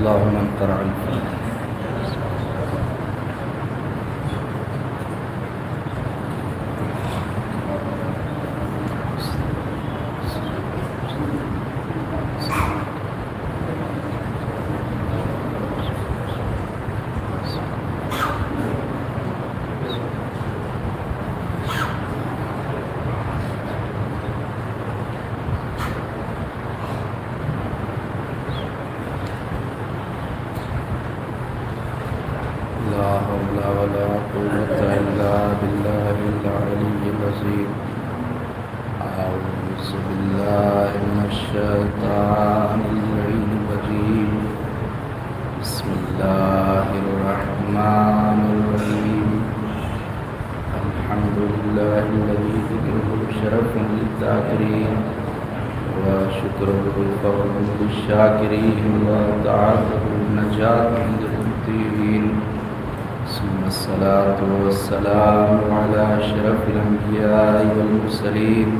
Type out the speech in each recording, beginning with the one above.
اللهم انقر عن الفاتحة. لا حول ولا قوة إلا بالله العلي العظيم. أعوذ بالله من الشيطان اللعين الرجيم. بسم الله الرحمن الرحيم. الحمد لله الذي ذكره شرف للذاكرين وشكره فضل للشاكرين وطاعته النجاة للمطيعين. ثم الصلاة والسلام على أشرف الأنبياء والمرسلين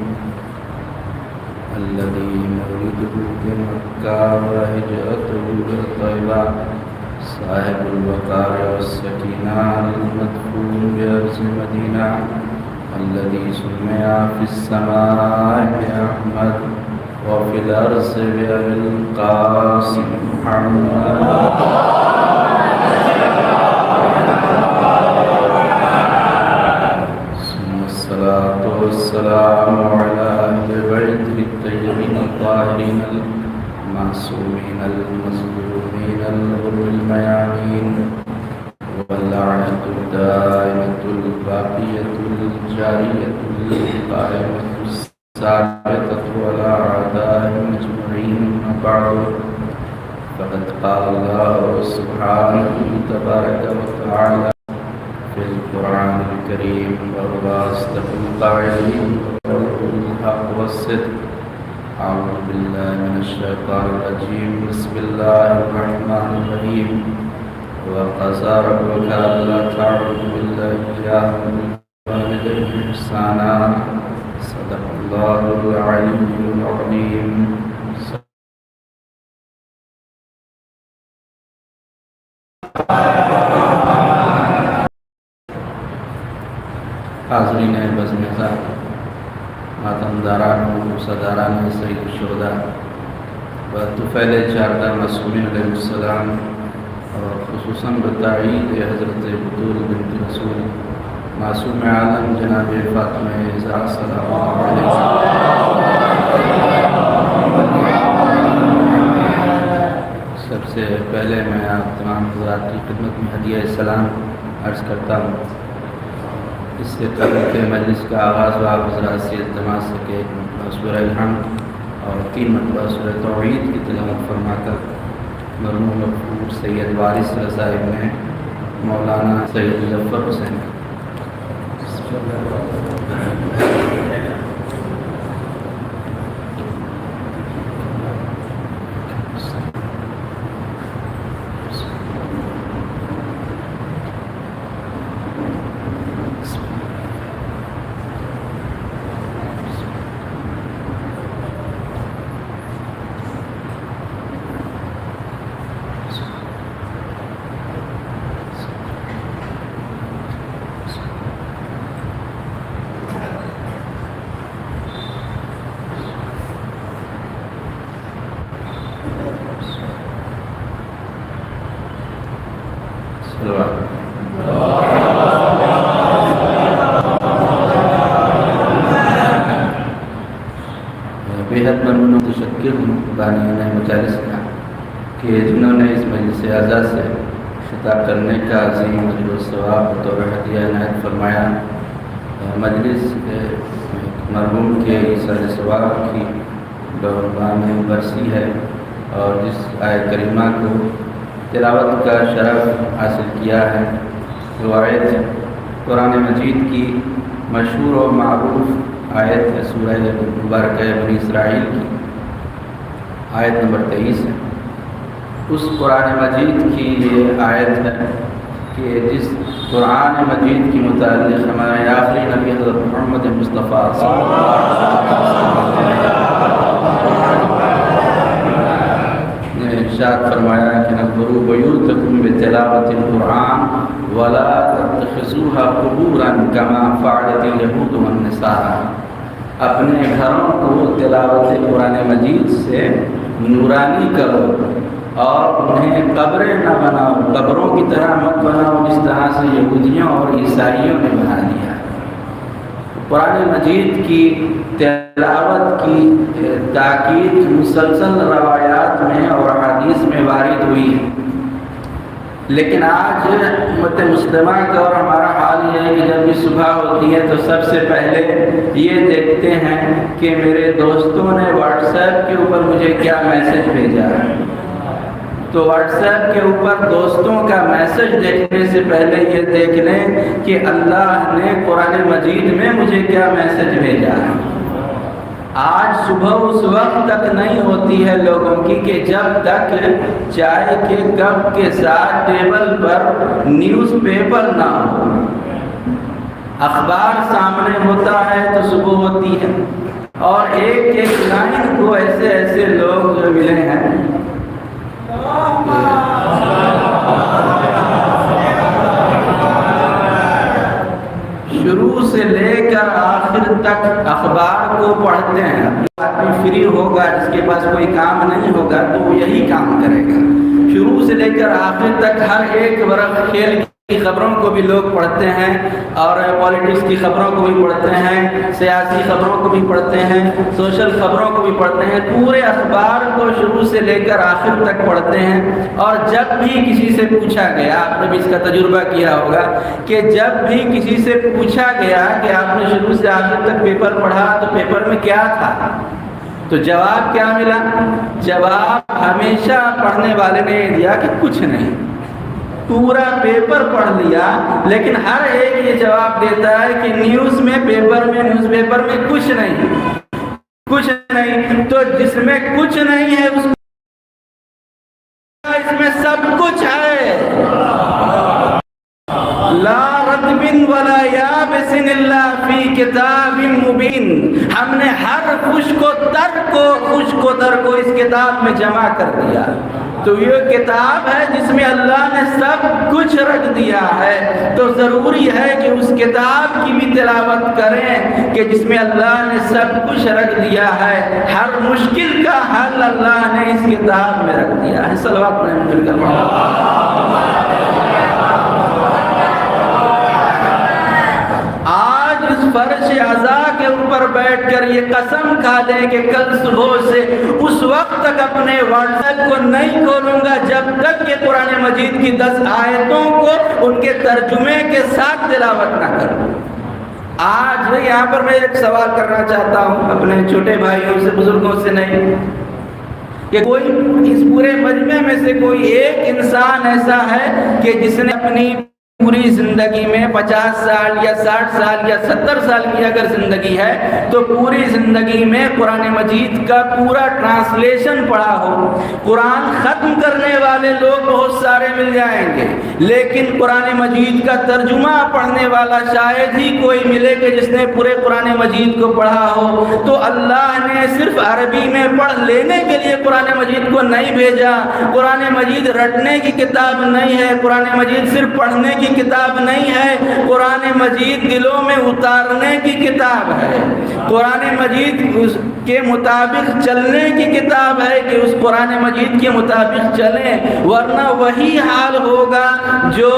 الذي مولده بمكة وهجرته بالطيبة صاحب الوقار والسكينة المدفون بأرض المدينة الذي سمي في السماء بأحمد وفي الأرض بأبي القاسم محمد. والسلام على أهل بيته الطيبين الطاهرين المعصومين المظلومين الغر الميامين. واللعنة الدائمة الباقية الجارية القائمة الثابتة على أعدائهم أجمعين. أما بعد، فقد قال الله سبحانه تبارك وتعالى في القرآن الكريم: وهو أصدق القائلين وقوله الحق والصدق. أعوذ بالله من الشيطان الرجيم. بسم الله الرحمن الرحيم. وقضى ربك ألا تعبدوا إلا إياه وبالوالدين إحسانا. صدق الله العلي العظيم. حاضرین بزم نظر، ماتمداران و صداران سید الشہداء و طفیل چاردہ معصومین علیہ السلام، اور خصوصاً بتعید حضرت بطول بنت رسول معصوم عالم جناب فاطمہ زہرا صلی اللہ علیہ وسلم. سب سے پہلے میں آپ تمام حضرات کی خدمت میں ہدیہ سلام عرض کرتا ہوں. اس سے قبل کے مجلس کا آغاز آپ حضرات سے التماس سے کہ ایک مرتبہ سورہ الحمد اور 3 مرتبہ سورہ توحید کی تلاوت فرما کر مرحوم مغفور سید وارث رضا ابن مولانا سید مظفر حسین بےحد ممنون و متشکر ہوں بانیان مجالس کا کہ جنہوں نے اس مجلس اعزاز سے خطاب کرنے کا عظیم اجر و ثواب بطور ہدیہ عنایت فرمایا. مجلس مرحوم کے سر ثواب کی بعنوان برسی ہے اور جس آیت کریمہ کو تلاوت کا شرف حاصل کیا ہے وہ آیت قرآن مجید کی مشہور و معروف آیت ہے سورہ مبارکہ بنی اسرائیل کی آیت نمبر 23 ہے. اس قرآن مجید کی یہ آیت ہے کہ جس قرآن مجید کی متعلق ہمارے آخری نبی حضرت محمد مصطفیٰ صلی اللہ علیہ وسلم نے ارشاد فرمایا کہ نہ تنفروا بيوتكم بتلاوة القرآن ولا تتخذوها قبورا كما فعلت اليهود والنصارى. اپنے گھروں کو تلاوت قرآن مجید سے نورانی کرو اور انہیں قبریں نہ بناؤ، قبروں کی طرح مت بناؤ جس طرح سے یہودیوں اور عیسائیوں نے بنا دیا. قرآن مجید کی تلاوت کی تاکید مسلسل روایات میں اور حدیث میں وارد ہوئی ہے، لیکن آج امت مسلمہ کا اور ہمارا حال یہ ہے کہ جب بھی صبح ہوتی ہے تو سب سے پہلے یہ دیکھتے ہیں کہ میرے دوستوں نے واٹس ایپ کے اوپر مجھے کیا میسج بھیجا ہے. تو واٹس ایپ کے اوپر دوستوں کا میسج دیکھنے سے پہلے یہ دیکھ لیں کہ اللہ نے قرآن مجید میں مجھے کیا میسج بھیجا ہے. آج صبح اس وقت تک نہیں ہوتی ہے لوگوں کی کہ جب تک چائے کے کپ کے ساتھ ٹیبل پر نیوز پیپر نہ ہو. اخبار سامنے ہوتا ہے تو صبح ہوتی ہے، اور ایک ایک لائن کو ایسے ایسے لوگ جو ملے ہیں شروع سے لے کر آخر تک اخبار کو پڑھتے ہیں. آدمی فری ہوگا، جس کے پاس کوئی کام نہیں ہوگا تو وہ یہی کام کرے گا. شروع سے لے کر آخر تک ہر ایک ورق کھیل کی خبروں کو بھی لوگ پڑھتے ہیں، اور پالیٹکس کی خبروں کو بھی پڑھتے ہیں، سیاسی خبروں کو بھی پڑھتے ہیں، سوشل خبروں کو بھی پڑھتے ہیں. پورے اخبار کو شروع سے لے کر آخر تک پڑھتے ہیں. اور جب بھی کسی سے پوچھا گیا، آپ نے بھی اس کا تجربہ کیا ہوگا کہ جب بھی کسی سے پوچھا گیا کہ آپ نے شروع سے آخر تک پیپر پڑھا تو پیپر میں کیا تھا، تو جواب کیا ملا؟ جواب ہمیشہ پڑھنے والے نے یہ دیا کہ کچھ نہیں. پورا پیپر پڑھ لیا، لیکن ہر ایک یہ جواب دیتا ہے کہ نیوز پیپر میں کچھ نہیں. تو جس میں کچھ نہیں ہے اس میں سب کچھ ہے. لا رطب ولا یابس الا فی کتاب مبین. ہم نے ہر خشک و تر کو اس کتاب میں جمع کر دیا. تو یہ کتاب ہے جس میں اللہ نے سب کچھ رکھ دیا ہے. تو ضروری ہے کہ اس کتاب کی بھی تلاوت کریں کہ جس میں اللہ نے سب کچھ رکھ دیا ہے. ہر مشکل کا حل اللہ نے اس کتاب میں رکھ دیا ہے. صلوات مل کر آج اس فرش اعضاء کے اوپر بیٹھ کر یہ قسم کھا دیں کہ کل صبح سے اس وقت تک اپنے واٹس ایپ کو نہیں کھولوں گا جب تک کہ قرآن مجید کی 10 آیتوں کو ان کے ترجمے کے ساتھ تلاوت نہ کروں. آج یہاں پر میں ایک سوال کرنا چاہتا ہوں اپنے چھوٹے بھائیوں سے، بزرگوں سے نہیں، کہ کوئی اس پورے مجمع میں سے کوئی ایک انسان ایسا ہے کہ جس نے اپنی پوری زندگی میں 50 سال یا 60 سال یا 70 سال کی اگر زندگی ہے تو پوری زندگی میں قرآن مجید کا پورا ٹرانسلیشن پڑھا ہو؟ قرآن ختم کرنے والے لوگ بہت سارے مل جائیں گے، لیکن قرآن مجید کا ترجمہ پڑھنے والا شاید ہی کوئی ملے کہ جس نے پورے قرآن مجید کو پڑھا ہو. تو اللہ نے صرف عربی میں پڑھ لینے کے لیے قرآن مجید کو نہیں بھیجا. قرآن مجید رٹنے کی کتاب نہیں ہے، قرآن مجید صرف پڑھنے کی کتاب نہیں ہے، قرآن مجید دلوں میں اتارنے کی کتاب ہے. قرآن مجید کے مطابق چلنے کی کتاب ہے کہ اس قرآن مجید کے مطابق چلیں، ورنہ وہی حال ہوگا جو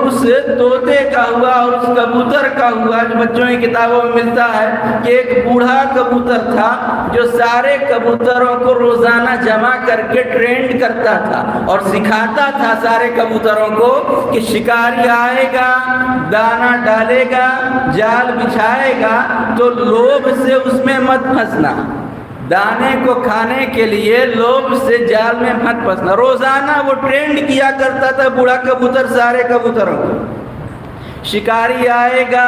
اس طوطے کا ہوا اور اس کبوتر کا ہوا جو بچوں کی کتابوں میں ملتا ہے کہ ایک بوڑھا کبوتر تھا جو سارے کبوتروں کو روزانہ جمع کر کے ٹرینڈ کرتا تھا اور سکھاتا تھا سارے کبوتروں کو کہ شکاری آئے گا، دانا ڈالے گا، جال بچھائے گا تو لوبھ سے اس میں مت پھنسنا. دانے کو کھانے کے لیے لوبھ سے جال میں مت پھنسنا. روزانہ وہ ٹرینڈ کیا کرتا تھا بوڑھا کبوتر سارے کبوتروں کو. شکاری آئے گا،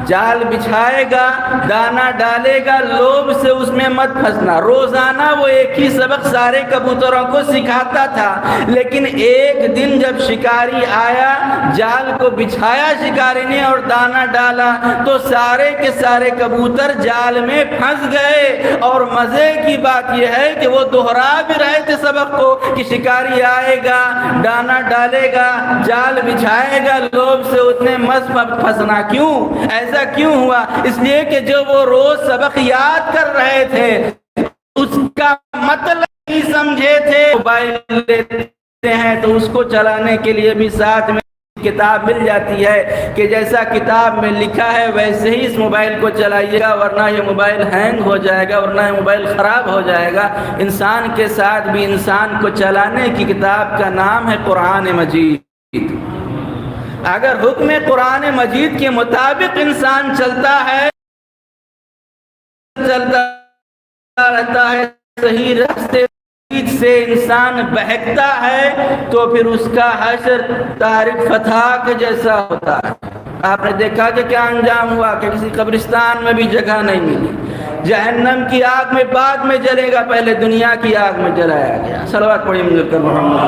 جال بچھائے گا، دانا ڈالے گا، لوبھ سے اس میں مت پھنسنا۔ روزانہ وہ ایک ہی سبق سارے کبوتروں کو سکھاتا تھا، لیکن ایک دن جب شکاری آیا، جال کو بچھایا شکاری نے اور دانا ڈالا، تو سارے کے سارے کبوتر جال میں پھنس گئے۔ اور مزے کی بات یہ ہے کہ وہ دوہرا بھی رہے تھے سبق کو کہ شکاری آئے گا، دانا ڈالے گا، جال بچھائے گا، لوبھ سے اتنے مت پھنسنا۔ کیوں ایسا کیوں ہوا؟ اس لیے کہ جو وہ روز سبق یاد کر رہے تھے اس کا مطلب نہیں سمجھے تھے۔ موبائل لیتے ہیں تو اس کو چلانے کے لیے بھی ساتھ میں کتاب مل جاتی ہے کہ جیسا کتاب میں لکھا ہے ویسے ہی اس موبائل کو چلائیے گا، ورنہ یہ موبائل ہینگ ہو جائے گا، ورنہ یہ موبائل خراب ہو جائے گا۔ انسان کے ساتھ بھی انسان کو چلانے کی کتاب کا نام ہے قرآن مجید۔ اگر حکم قرآن مجید کے مطابق انسان چلتا ہے، چلتا رہتا ہے، صحیح راستے سے انسان بہکتا ہے، تو پھر اس کا حشر طارق فتح کے جیسا ہوتا ہے۔ آپ نے دیکھا کہ کیا انجام ہوا کہ کسی قبرستان میں بھی جگہ نہیں ملی، جہنم کی آگ میں بعد میں جلے گا، پہلے دنیا کی آگ میں جلایا گیا۔ صلوات پڑھیں مجھ پر محمد۔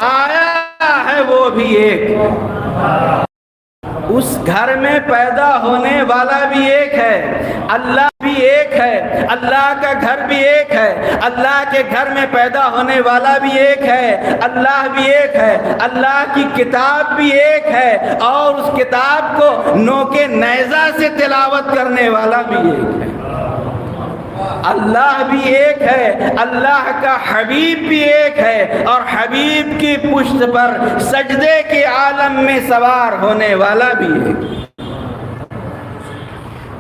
آیا ہے وہ بھی ایک، اس گھر میں پیدا ہونے والا بھی ایک ہے، اللہ بھی ایک ہے، اللہ کا گھر بھی ایک ہے، اللہ کے گھر میں پیدا ہونے والا بھی ایک ہے، اللہ بھی ایک ہے، اللہ کی کتاب بھی ایک ہے، اور اس کتاب کو نوکے نیزہ سے تلاوت کرنے والا بھی ایک ہے۔ اللہ بھی ایک ہے، اللہ کا حبیب بھی ایک ہے، اور حبیب کی پشت پر سجدے کے عالم میں سوار ہونے والا بھی ایک ہے۔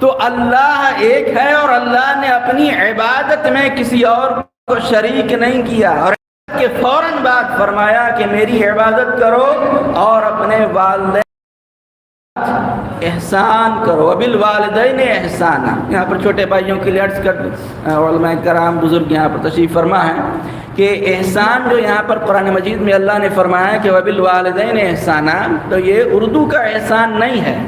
تو اللہ ایک ہے، اور اللہ نے اپنی عبادت میں کسی اور کو شریک نہیں کیا، اور کہ فوراً بعد فرمایا کہ میری عبادت کرو اور اپنے والدین احسان کرو، وبالوالدین احسانا۔ یہاں پر چھوٹے بھائیوں کے لیے عرض کر دوں، علماء کرام بزرگ یہاں پر تشریف فرما ہے کہ احسان جو یہاں پر قرآن مجید میں اللہ نے فرمایا کہ وبالوالدین احسانا، تو یہ اردو کا احسان نہیں ہے۔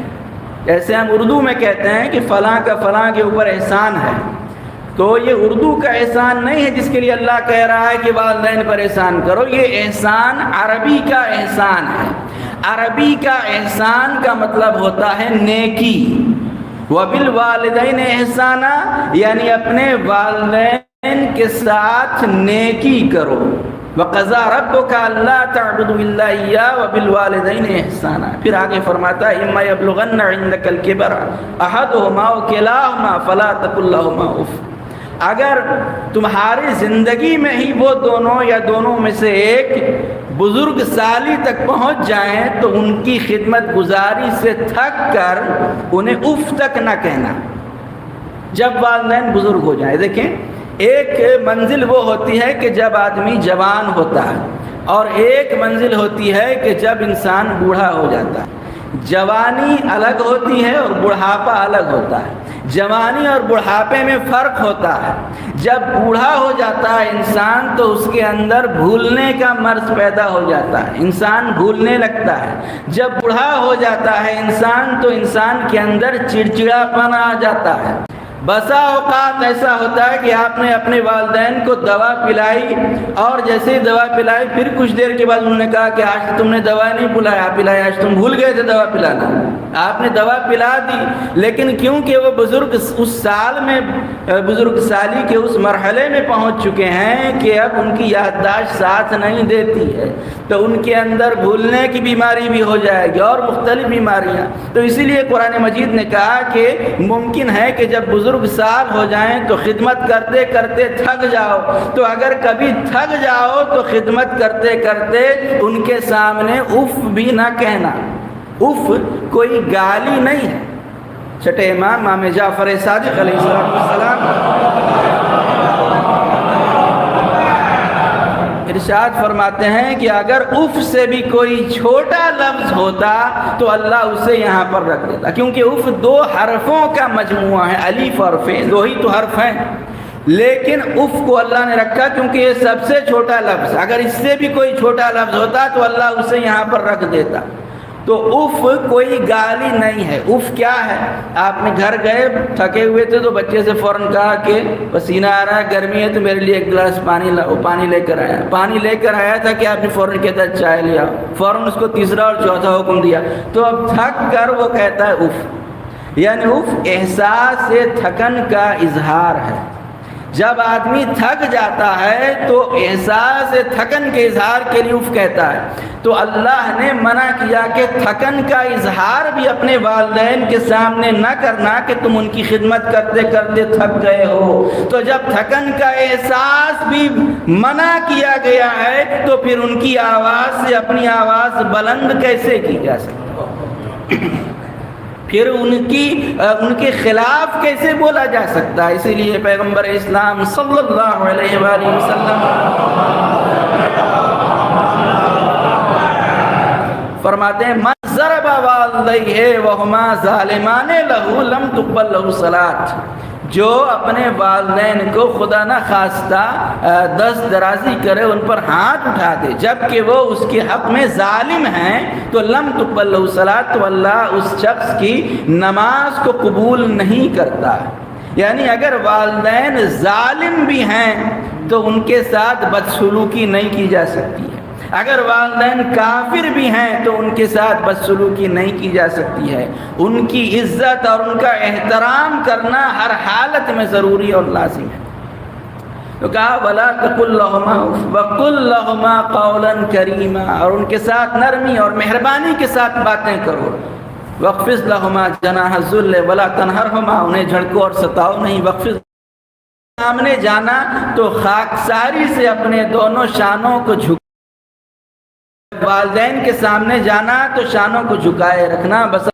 جیسے ہم اردو میں کہتے ہیں کہ فلاں کا فلاں کے اوپر احسان ہے، تو یہ اردو کا احسان نہیں ہے جس کے لیے اللہ کہہ رہا ہے کہ والدین پر احسان کرو۔ یہ احسان عربی کا احسان ہے۔ عربی کا احسان کا مطلب ہوتا ہے نیکی۔ وبالوالدین احسانا یعنی اپنے والدین کے ساتھ نیکی کرو۔ وَقَضَىٰ رَبُّكَ أَلَّا تَعْبُدُوا إِلَّا إِيَّاهُ وَبِالْوَالِدَيْنِ إِحْسَانًا۔ پھر آگے فرماتا ہے إِمَّا يَبْلُغَنَّ عِندَكَ الْكِبَرَ أَحَدُهُمَا أَوْ كِلَاهُمَا فَلَا تَقُل لَّهُمَا أُفٍّ۔ اگر تمہاری زندگی میں ہی وہ دونوں یا دونوں میں سے ایک بزرگ سالی تک پہنچ جائیں تو ان کی خدمت گزاری سے تھک کر انہیں اف تک نہ کہنا جب والدین بزرگ ہو جائیں۔ دیکھیں، ایک منزل وہ ہوتی ہے کہ جب آدمی جوان ہوتا ہے، اور ایک منزل ہوتی ہے کہ جب انسان بوڑھا ہو جاتا ہے۔ جوانی الگ ہوتی ہے اور بڑھاپا الگ ہوتا ہے۔ جوانی اور بڑھاپے میں فرق ہوتا ہے۔ جب بوڑھا ہو جاتا ہے انسان تو اس کے اندر بھولنے کا مرض پیدا ہو جاتا ہے، انسان بھولنے لگتا ہے۔ جب بوڑھا ہو جاتا ہے انسان تو انسان کے اندر چڑچڑاپن آ جاتا ہے۔ بسا اوقات ایسا ہوتا ہے کہ آپ نے اپنے والدین کو دوا پلائی، اور جیسے ہی دوا پلائی پھر کچھ دیر کے بعد انہوں نے کہا کہ آج تم نے دوا نہیں پلایا، آج تم بھول گئے تھے دوا پلانا۔ آپ نے دوا پلا دی، لیکن کیونکہ وہ بزرگ اس سال میں بزرگ سالی کے اس مرحلے میں پہنچ چکے ہیں کہ اب ان کی یادداشت ساتھ نہیں دیتی ہے، تو ان کے اندر بھولنے کی بیماری بھی ہو جائے گی اور مختلف بیماریاں۔ تو اسی لیے قرآن مجید نے کہا کہ ممکن ہے کہ جب بزرگ سال ہو جائیں تو خدمت کرتے کرتے تھک جاؤ، تو اگر کبھی تھک جاؤ تو خدمت کرتے کرتے ان کے سامنے اف بھی نہ کہنا۔ اف کوئی گالی نہیں ہے۔ چھٹے امام جعفر صادق علیہ السلام ارشاد فرماتے ہیں کہ اگر اف سے بھی کوئی چھوٹا لفظ ہوتا تو اللہ اسے یہاں پر رکھ دیتا، کیونکہ اف دو حرفوں کا مجموعہ ہے، الف اور ف، دو ہی تو حرف ہیں۔ لیکن اف کو اللہ نے رکھا کیونکہ یہ سب سے چھوٹا لفظ، اگر اس سے بھی کوئی چھوٹا لفظ ہوتا تو اللہ اسے یہاں پر رکھ دیتا۔ تو اف کوئی گالی نہیں ہے۔ اف کیا ہے؟ آپ نے گھر گئے تھکے ہوئے تھے تو بچے سے فوراً کہا کہ پسینہ آ رہا ہے، گرمی ہے تو میرے لیے ایک گلاس پانی لے کر آیا۔ پانی لے کر آیا تھا کہ آپ نے فوراً کہتا ہے چائے لے آؤ، فوراً اس کو تیسرا اور چوتھا حکم دیا۔ تو اب تھک کر وہ کہتا ہے اف، یعنی اف احساس سے تھکن کا اظہار ہے۔ جب آدمی تھک جاتا ہے تو احساس تھکن کے اظہار کے لیے اف کہتا ہے۔ تو اللہ نے منع کیا کہ تھکن کا اظہار بھی اپنے والدین کے سامنے نہ کرنا کہ تم ان کی خدمت کرتے کرتے تھک گئے ہو۔ تو جب تھکن کا احساس بھی منع کیا گیا ہے تو پھر ان کی آواز سے اپنی آواز بلند کیسے کی جا سکتی ہے؟ پھر ان کے خلاف کیسے بولا جا سکتا ہے؟ اسی لیے پیغمبر اسلام صلی اللہ علیہ وآلہ وسلم فرماتے ہیں من ضرب والدیہ وہما ظالمان لہ لم تقبل لہ صلاۃ، جو اپنے والدین کو خدا نہ خواستہ دست درازی کرے، ان پر ہاتھ اٹھا دے جبکہ وہ اس کے حق میں ظالم ہیں، تو لم تقبل لہ صلاۃ، تو اللہ اس شخص کی نماز کو قبول نہیں کرتا۔ یعنی اگر والدین ظالم بھی ہیں تو ان کے ساتھ بدسلوکی نہیں کی جا سکتی ہے، اگر والدین کافر بھی ہیں تو ان کے ساتھ بدسلوکی نہیں کی جا سکتی ہے۔ ان کی عزت اور ان کا احترام کرنا ہر حالت میں ضروری اور لازم ہے۔ تو کہا وَلَا تَقُلْ لَهُمَا وَقُلْ لَهُمَا قَوْلًا كَرِيمًا، اور ان کے ساتھ نرمی اور مہربانی کے ساتھ باتیں کرو۔ وَاخْفِضْ لَهُمَا جَنَاحَ الذُّلِّ وَلَا تَنْهَرْهُمَا، انہیں جھڑکو اور ستاؤ نہیں۔ وَاخْفِضْ، سامنے جانا تو خاکساری سے اپنے دونوں شانوں کو جھکا، والدین کے سامنے جانا تو شانوں کو جھکائے رکھنا۔ بس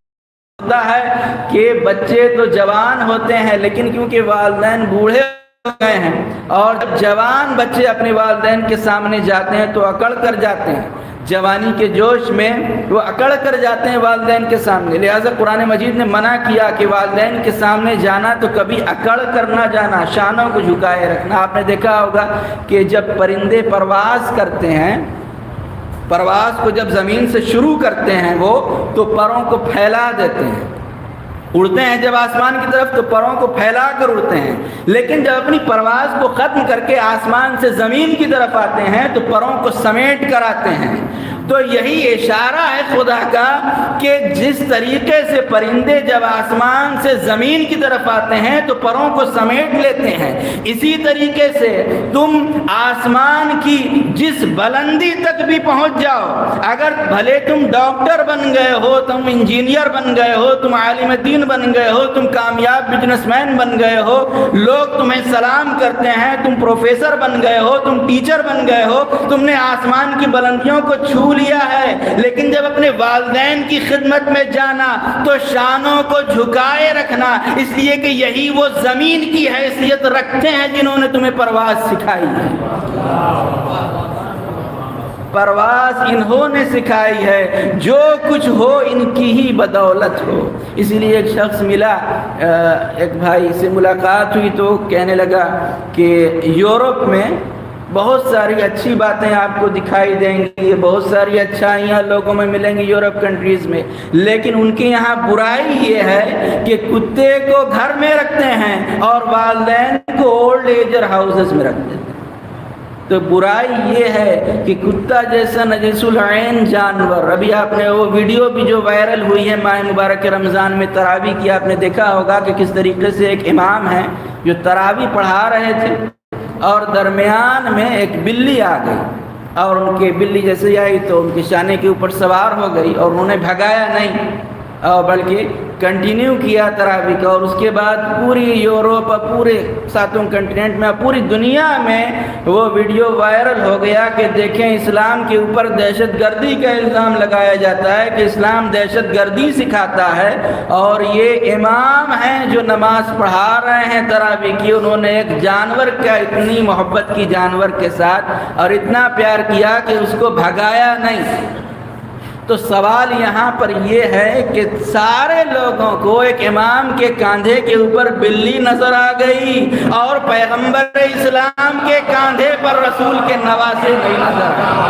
ہوتا ہے کہ بچے تو جوان ہوتے ہیں لیکن کیونکہ والدین بوڑھے ہو گئے ہیں، اور جب جوان بچے اپنے والدین کے سامنے جاتے ہیں تو اکڑ کر جاتے ہیں، جوانی کے جوش میں وہ اکڑ کر جاتے ہیں والدین کے سامنے۔ لہٰذا قرآن مجید نے منع کیا کہ والدین کے سامنے جانا تو کبھی اکڑ کر نہ جانا، شانوں کو جھکائے رکھنا۔ آپ نے دیکھا ہوگا کہ جب پرندے پرواز کرتے ہیں، پرواز کو جب زمین سے شروع کرتے ہیں وہ تو پروں کو پھیلا دیتے ہیں، اڑتے ہیں جب آسمان کی طرف تو پروں کو پھیلا کر اڑتے ہیں، لیکن جب اپنی پرواز کو ختم کر کے آسمان سے زمین کی طرف آتے ہیں تو پروں کو سمیٹ کر آتے ہیں۔ تو یہی اشارہ ہے خدا کا کہ جس طریقے سے پرندے جب آسمان سے زمین کی طرف آتے ہیں تو پروں کو سمیٹ لیتے ہیں، اسی طریقے سے تم آسمان کی جس بلندی تک بھی پہنچ جاؤ، اگر بھلے تم ڈاکٹر بن گئے ہو، تم انجینئر بن گئے ہو، تم عالم دین بن گئے ہو، تم کامیاب بزنس مین بن گئے ہو، لوگ تمہیں سلام کرتے ہیں، تم پروفیسر بن گئے ہو، تم ٹیچر بن گئے ہو، تم نے آسمان کی بلندیوں کو چھو لیا ہے، لیکن جب اپنے والدین کی خدمت میں جانا تو شانوں کو جھکائے رکھنا، اس لیے کہ یہی وہ زمین کی حیثیت رکھتے ہیں جنہوں نے تمہیں پرواز سکھائی ہے۔ پرواز انہوں نے سکھائی ہے، جو کچھ ہو ان کی ہی بدولت ہو۔ اسی لیے ایک شخص ملا، ایک بھائی سے ملاقات ہوئی تو کہنے لگا کہ یورپ میں بہت ساری اچھی باتیں آپ کو دکھائی دیں گی، بہت ساری اچھائیاں لوگوں میں ملیں گی یورپ کنٹریز میں، لیکن ان کے یہاں برائی یہ ہے کہ کتے کو گھر میں رکھتے ہیں اور والدین کو اولڈ ایجر ہاؤسز میں رکھتے ہیں۔ تو برائی یہ ہے کہ کتا جیسا نجس العین جانور، ابھی آپ نے وہ ویڈیو بھی جو وائرل ہوئی ہے ماہ مبارک رمضان میں تراویح کی، آپ نے دیکھا ہوگا کہ کس طریقے سے ایک امام ہے جو تراویح پڑھا رہے تھے اور درمیان میں ایک بلی آ گئی، اور ان کے بلی جیسے آئی تو ان کے شانے کے اوپر سوار ہو گئی اور انہوں نے بھگایا نہیں اور بلکہ کنٹینیو کیا تراویح کا، اور اس کے بعد پوری یورپ، پورے ساتوں کنٹیننٹ میں، پوری دنیا میں وہ ویڈیو وائرل ہو گیا کہ دیکھیں اسلام کے اوپر دہشت گردی کا الزام لگایا جاتا ہے کہ اسلام دہشت گردی سکھاتا ہے، اور یہ امام ہیں جو نماز پڑھا رہے ہیں تراویح کی، انہوں نے ایک جانور کا اتنی محبت کی جانور کے ساتھ اور اتنا پیار کیا کہ اس کو بھگایا نہیں۔ تو سوال یہاں پر یہ ہے کہ سارے لوگوں کو ایک امام کے کاندھے کے اوپر بلی نظر آ گئی اور پیغمبر اسلام کے کاندھے پر رسول کے نواسے نہیں نظر آئے۔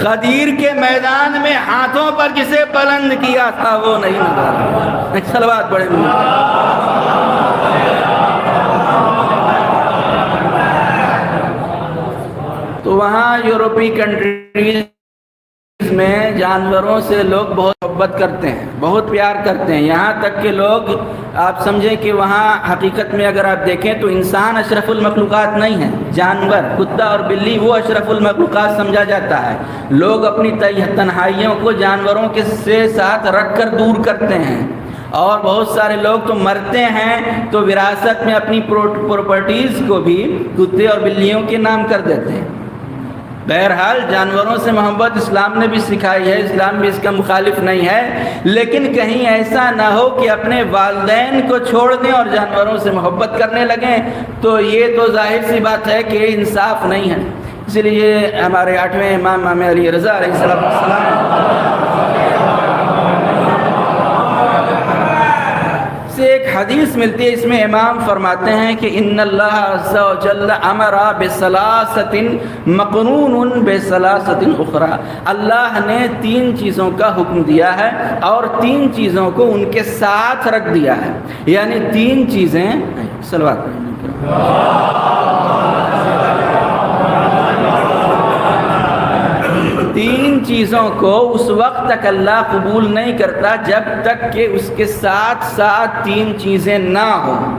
غدیر کے میدان میں ہاتھوں پر جسے بلند کیا تھا وہ نہیں نظر آیا۔ صلوات بڑے تو وہاں یورپی کنٹریز میں جانوروں سے لوگ بہت محبت کرتے ہیں، بہت پیار کرتے ہیں، یہاں تک کہ لوگ آپ سمجھیں کہ وہاں حقیقت میں اگر آپ دیکھیں تو انسان اشرف المخلوقات نہیں ہے، جانور کتا اور بلی وہ اشرف المخلوقات سمجھا جاتا ہے۔ لوگ اپنی تنہائیوں کو جانوروں کے سے ساتھ رکھ کر دور کرتے ہیں، اور بہت سارے لوگ تو مرتے ہیں تو وراثت میں اپنی پراپرٹیز کو بھی کتے اور بلیوں کے نام کر دیتے ہیں۔ بہرحال جانوروں سے محبت اسلام نے بھی سکھائی ہے، اسلام بھی اس کا مخالف نہیں ہے، لیکن کہیں ایسا نہ ہو کہ اپنے والدین کو چھوڑ دیں اور جانوروں سے محبت کرنے لگیں، تو یہ تو ظاہر سی بات ہے کہ انصاف نہیں ہے۔ اس لیے ہمارے 8ویں امام امام علی رضا علیہ السلام سے ایک حدیث ملتی ہے، اس میں امام فرماتے ہیں کہ ان اللہ عز و جل امر بثلاثۃ مقرون بثلاثۃ اخرى، اللہ نے 3 چیزوں کا حکم دیا ہے اور 3 چیزوں کو ان کے ساتھ رکھ دیا ہے، یعنی 3 چیزیں صلوات تین چیزوں کو اس وقت تک اللہ قبول نہیں کرتا جب تک کہ اس کے ساتھ ساتھ 3 چیزیں نہ ہوں۔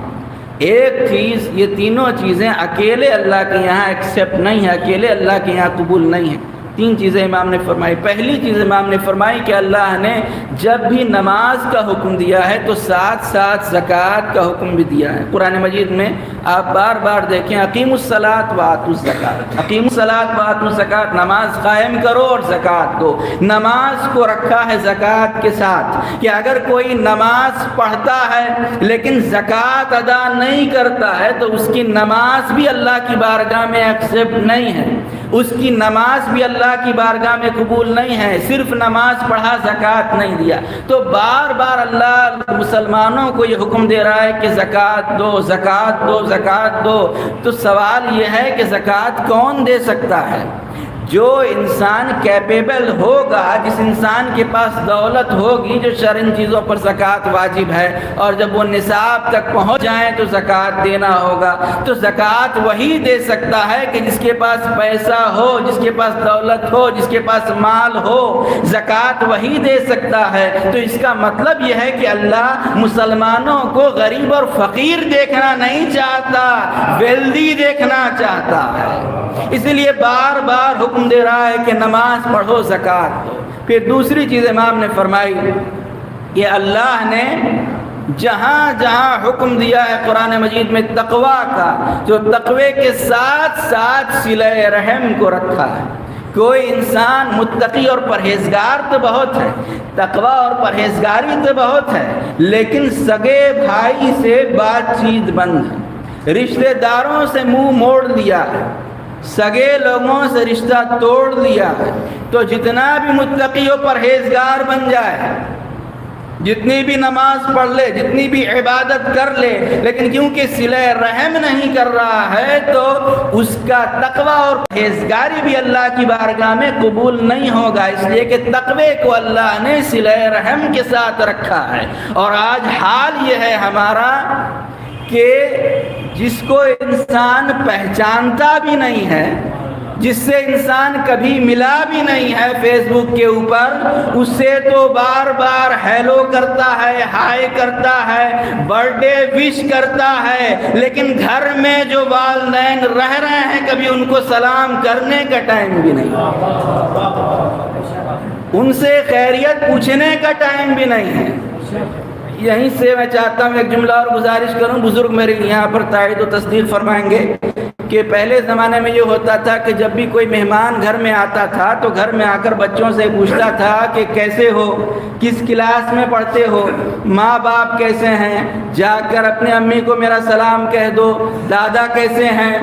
ایک چیز، یہ تینوں چیزیں اکیلے اللہ کے یہاں ایکسیپٹ نہیں ہے، اکیلے اللہ کے یہاں قبول نہیں ہے۔ 3 چیزیں امام نے فرمائی۔ پہلی چیز امام نے فرمائی کہ اللہ نے جب بھی نماز کا حکم دیا ہے تو ساتھ ساتھ زکوٰۃ کا حکم بھی دیا ہے۔ قرآن مجید میں آپ بار بار دیکھیں اقیموا الصلاۃ وآتوا الزکاۃ، اقیموا الصلاۃ وآتوا الزکاۃ، نماز قائم کرو اور زکوٰۃ دو۔ نماز کو رکھا ہے زکوٰۃ کے ساتھ کہ اگر کوئی نماز پڑھتا ہے لیکن زکوٰۃ ادا نہیں کرتا ہے تو اس کی نماز بھی اللہ کی بارگاہ میں ایکسیپٹ نہیں ہے، اس کی نماز بھی اللہ کی بارگاہ میں قبول نہیں ہے، صرف نماز پڑھا زکوٰۃ نہیں دیا۔ تو بار بار اللہ مسلمانوں کو یہ حکم دے رہا ہے کہ زکوٰۃ دو، زکوٰۃ دو، زکوٰۃ دو۔ تو سوال یہ ہے کہ زکوٰۃ کون دے سکتا ہے؟ جو انسان کیپیبل ہوگا، جس انسان کے پاس دولت ہوگی، جو شرعی چیزوں پر زکوٰۃ واجب ہے، اور جب وہ نصاب تک پہنچ جائیں تو زکوٰۃ دینا ہوگا۔ تو زکوٰۃ وہی دے سکتا ہے کہ جس کے پاس پیسہ ہو، جس کے پاس دولت ہو، جس کے پاس مال ہو، زکوٰۃ وہی دے سکتا ہے۔ تو اس کا مطلب یہ ہے کہ اللہ مسلمانوں کو غریب اور فقیر دیکھنا نہیں چاہتا، ویلدی دیکھنا چاہتا ہے، اسی لیے بار بار حکم دے رہا ہے کہ نماز پڑھو، زکوٰۃ دو۔ پھر دوسری چیز امام نے فرمائی کہ اللہ نے جہاں جہاں حکم دیا ہے قرآن مجید میں تقویٰ کا، جو تقوی کے ساتھ ساتھ صلہ رحم کو رکھا ہے۔ کوئی انسان متقی اور پرہیزگار تو بہت ہے، تقویٰ اور پرہیزگاری تو بہت ہے، لیکن سگے بھائی سے بات چیت بند ہے، رشتہ داروں سے منہ موڑ دیا ہے، سگے لوگوں سے رشتہ توڑ دیا ہے۔ تو جتنا بھی متقی و پرہیزگار بن جائے، جتنی بھی نماز پڑھ لے، جتنی بھی عبادت کر لے، لیکن کیونکہ صلہ رحم نہیں کر رہا ہے تو اس کا تقویٰ اور پرہیزگاری بھی اللہ کی بارگاہ میں قبول نہیں ہوگا، اس لیے کہ تقوی کو اللہ نے صلہ رحم کے ساتھ رکھا ہے۔ اور آج حال یہ ہے ہمارا کہ جس کو انسان پہچانتا بھی نہیں ہے، جس سے انسان کبھی ملا بھی نہیں ہے فیس بک کے اوپر، اس سے تو بار بار ہیلو کرتا ہے، ہائے کرتا ہے، برتھ ڈے وش کرتا ہے، لیکن گھر میں جو والدین رہ رہے ہیں کبھی ان کو سلام کرنے کا ٹائم بھی نہیں، ان سے خیریت پوچھنے کا ٹائم بھی نہیں ہے۔ یہیں سے میں چاہتا ہوں ایک جملہ اور گزارش کروں، بزرگ میرے یہاں پر تائید و تصدیق فرمائیں گے کہ پہلے زمانے میں یہ ہوتا تھا کہ جب بھی کوئی مہمان گھر میں آتا تھا تو گھر میں آ کر بچوں سے پوچھتا تھا کہ کیسے ہو، کس کلاس میں پڑھتے ہو، ماں باپ کیسے ہیں، جا کر اپنے امی کو میرا سلام کہہ دو، دادا کیسے ہیں۔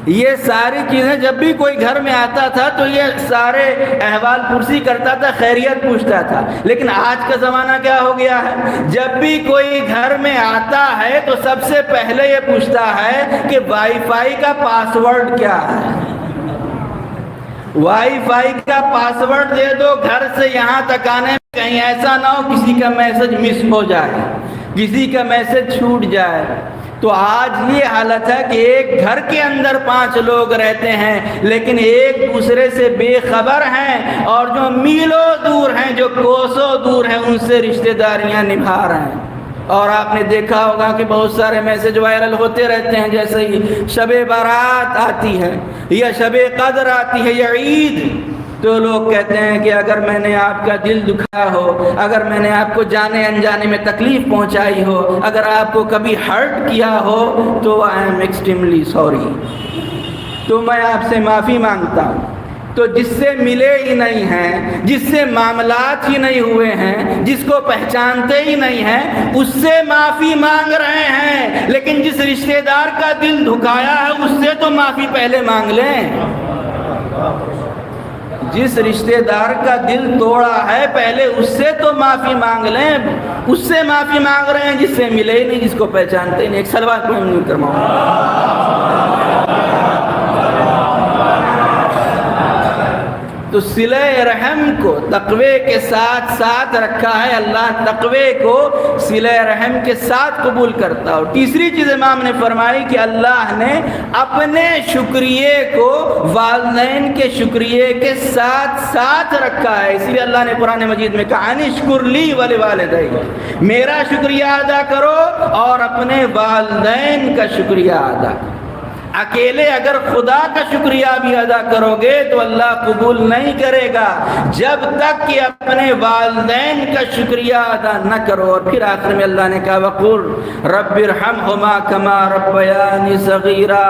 یہ ساری چیزیں جب بھی کوئی گھر میں آتا تھا تو یہ سارے احوال پرسی کرتا تھا، خیریت پوچھتا تھا. لیکن آج کا زمانہ کیا ہو گیا ہے؟ جب بھی کوئی گھر میں آتا ہے تو سب سے پہلے یہ پوچھتا ہے کہ وائی فائی کا پاس ورڈ کیا ہے. وائی فائی کا پاس ورڈ دے دو، گھر سے یہاں تک آنے میں کہیں ایسا نہ ہو کسی کا میسج مس ہو جائے، کسی کا میسج چھوٹ جائے. تو آج یہ حالت ہے کہ ایک گھر کے اندر 5 لوگ رہتے ہیں لیکن ایک دوسرے سے بے خبر ہیں، اور جو میلوں دور ہیں، جو کوسوں دور ہیں، ان سے رشتہ داریاں نبھا رہے ہیں. اور آپ نے دیکھا ہوگا کہ بہت سارے میسج وائرل ہوتے رہتے ہیں، جیسے ہی شب بارات آتی ہے یا شب قدر آتی ہے یا عید، تو لوگ کہتے ہیں کہ اگر میں نے آپ کا دل دکھایا ہو، اگر میں نے آپ کو جانے انجانے میں تکلیف پہنچائی ہو، اگر آپ کو کبھی ہرٹ کیا ہو تو آئی ایم ایکسٹریملی سوری، تو میں آپ سے معافی مانگتا ہوں. تو جس سے ملے ہی نہیں ہیں، جس سے معاملات ہی نہیں ہوئے ہیں، جس کو پہچانتے ہی نہیں ہیں، اس سے معافی مانگ رہے ہیں. لیکن جس رشتہ دار کا دل دکھایا ہے اس سے تو معافی پہلے مانگ لیں. جس رشتہ دار کا دل توڑا ہے پہلے اس سے تو معافی مانگ لیں. اس سے معافی مانگ رہے ہیں جس سے ملے ہی نہیں، جس کو پہچانتے ہی نہیں. ایک سلوات کو ہم کرواؤں. تو صلہ رحم کو تقوی کے ساتھ ساتھ رکھا ہے. اللہ تقوی کو صلہ رحم کے ساتھ قبول کرتا. اور تیسری چیز امام نے فرمائی کہ اللہ نے اپنے شکریہ کو والدین کے شکریہ کے ساتھ ساتھ رکھا ہے. اس لیے اللہ نے قرآن مجید میں کہا اشکر لی ولوالدیک، میرا شکریہ ادا کرو اور اپنے والدین کا شکریہ ادا کرو. اکیلے اگر خدا کا شکریہ بھی ادا کرو گے تو اللہ قبول نہیں کرے گا جب تک کہ اپنے والدین کا شکریہ ادا نہ کرو. اور پھر آخر میں اللہ نے کہا وقل رب ارحمہما کما ربیانی صغیرا،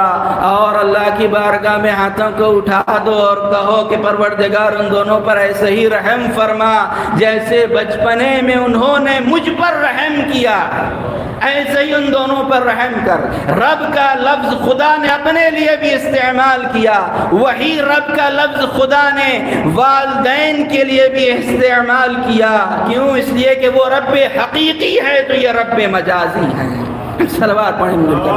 اور اللہ کی بارگاہ میں ہاتھوں کو اٹھا دو اور کہو کہ پروردگار ان دونوں پر ایسے ہی رحم فرما جیسے بچپنے میں انہوں نے مجھ پر رحم کیا، ایسے ہی ان دونوں پر رحم کر. رب کا لفظ خدا نے اپنے لیے بھی استعمال کیا، وہی رب کا لفظ خدا نے والدین کے لیے بھی استعمال کیا. کیوں؟ اس لیے کہ وہ رب حقیقی ہے تو یہ رب مجازی ہے. صلوات پڑھیں مل کر.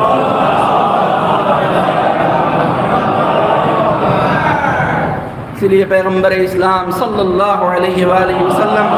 اس لیے پیغمبر اسلام صلی اللہ علیہ وآلہ وسلم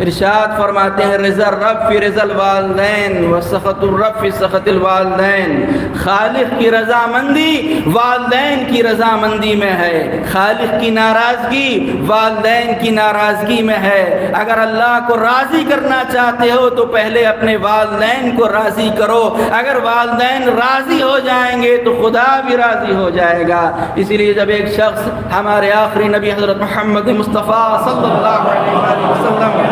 ارشاد فرماتے ہیں رضا الرب فی رضا الوالدین و سخط الرب فی سخط الوالدین. خالق کی رضامندی والدین کی رضامندی میں ہے، خالق کی ناراضگی والدین کی ناراضگی میں ہے. اگر اللہ کو راضی کرنا چاہتے ہو تو پہلے اپنے والدین کو راضی کرو. اگر والدین راضی ہو جائیں گے تو خدا بھی راضی ہو جائے گا. اسی لیے جب ایک شخص ہمارے آخری نبی حضرت محمد مصطفیٰ صلی اللہ علیہ وسلم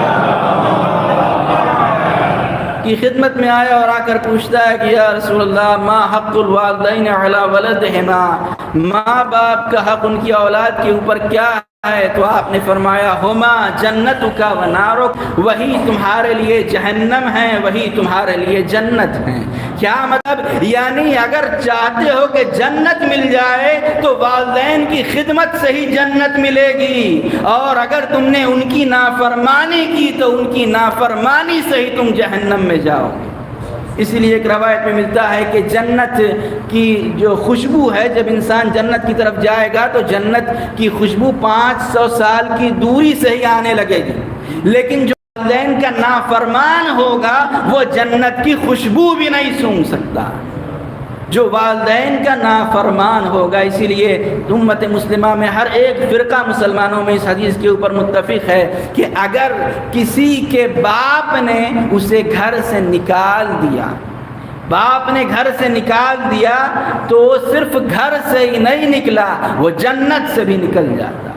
کی خدمت میں آیا اور آ کر پوچھتا ہے کہ یا رسول اللہ ما حق الوالدین علی ولدہما، ماں باپ کا حق ان کی اولاد کے اوپر کیا ہے؟ تو آپ نے فرمایا ہما جنتک و نارک، وہی تمہارے لیے جہنم ہے، وہی تمہارے لیے جنت ہے. کیا مطلب؟ یعنی اگر چاہتے ہو کہ جنت مل جائے تو والدین کی خدمت سے ہی جنت ملے گی، اور اگر تم نے ان کی نافرمانی کی تو ان کی نافرمانی سے ہی تم جہنم میں جاؤ. اسی لیے ایک روایت میں ملتا ہے کہ جنت کی جو خوشبو ہے، جب انسان جنت کی طرف جائے گا تو جنت کی خوشبو 500 سال کی دوری سے ہی آنے لگے گی. لیکن جو والدین کا نافرمان ہوگا وہ جنت کی خوشبو بھی نہیں سونگھ سکتا، جو والدین کا نافرمان ہوگا. اسی لیے امت مسلمہ میں ہر ایک فرقہ مسلمانوں میں اس حدیث کے اوپر متفق ہے کہ اگر کسی کے باپ نے اسے گھر سے نکال دیا، باپ نے گھر سے نکال دیا تو وہ صرف گھر سے ہی نہیں نکلا، وہ جنت سے بھی نکل جاتا.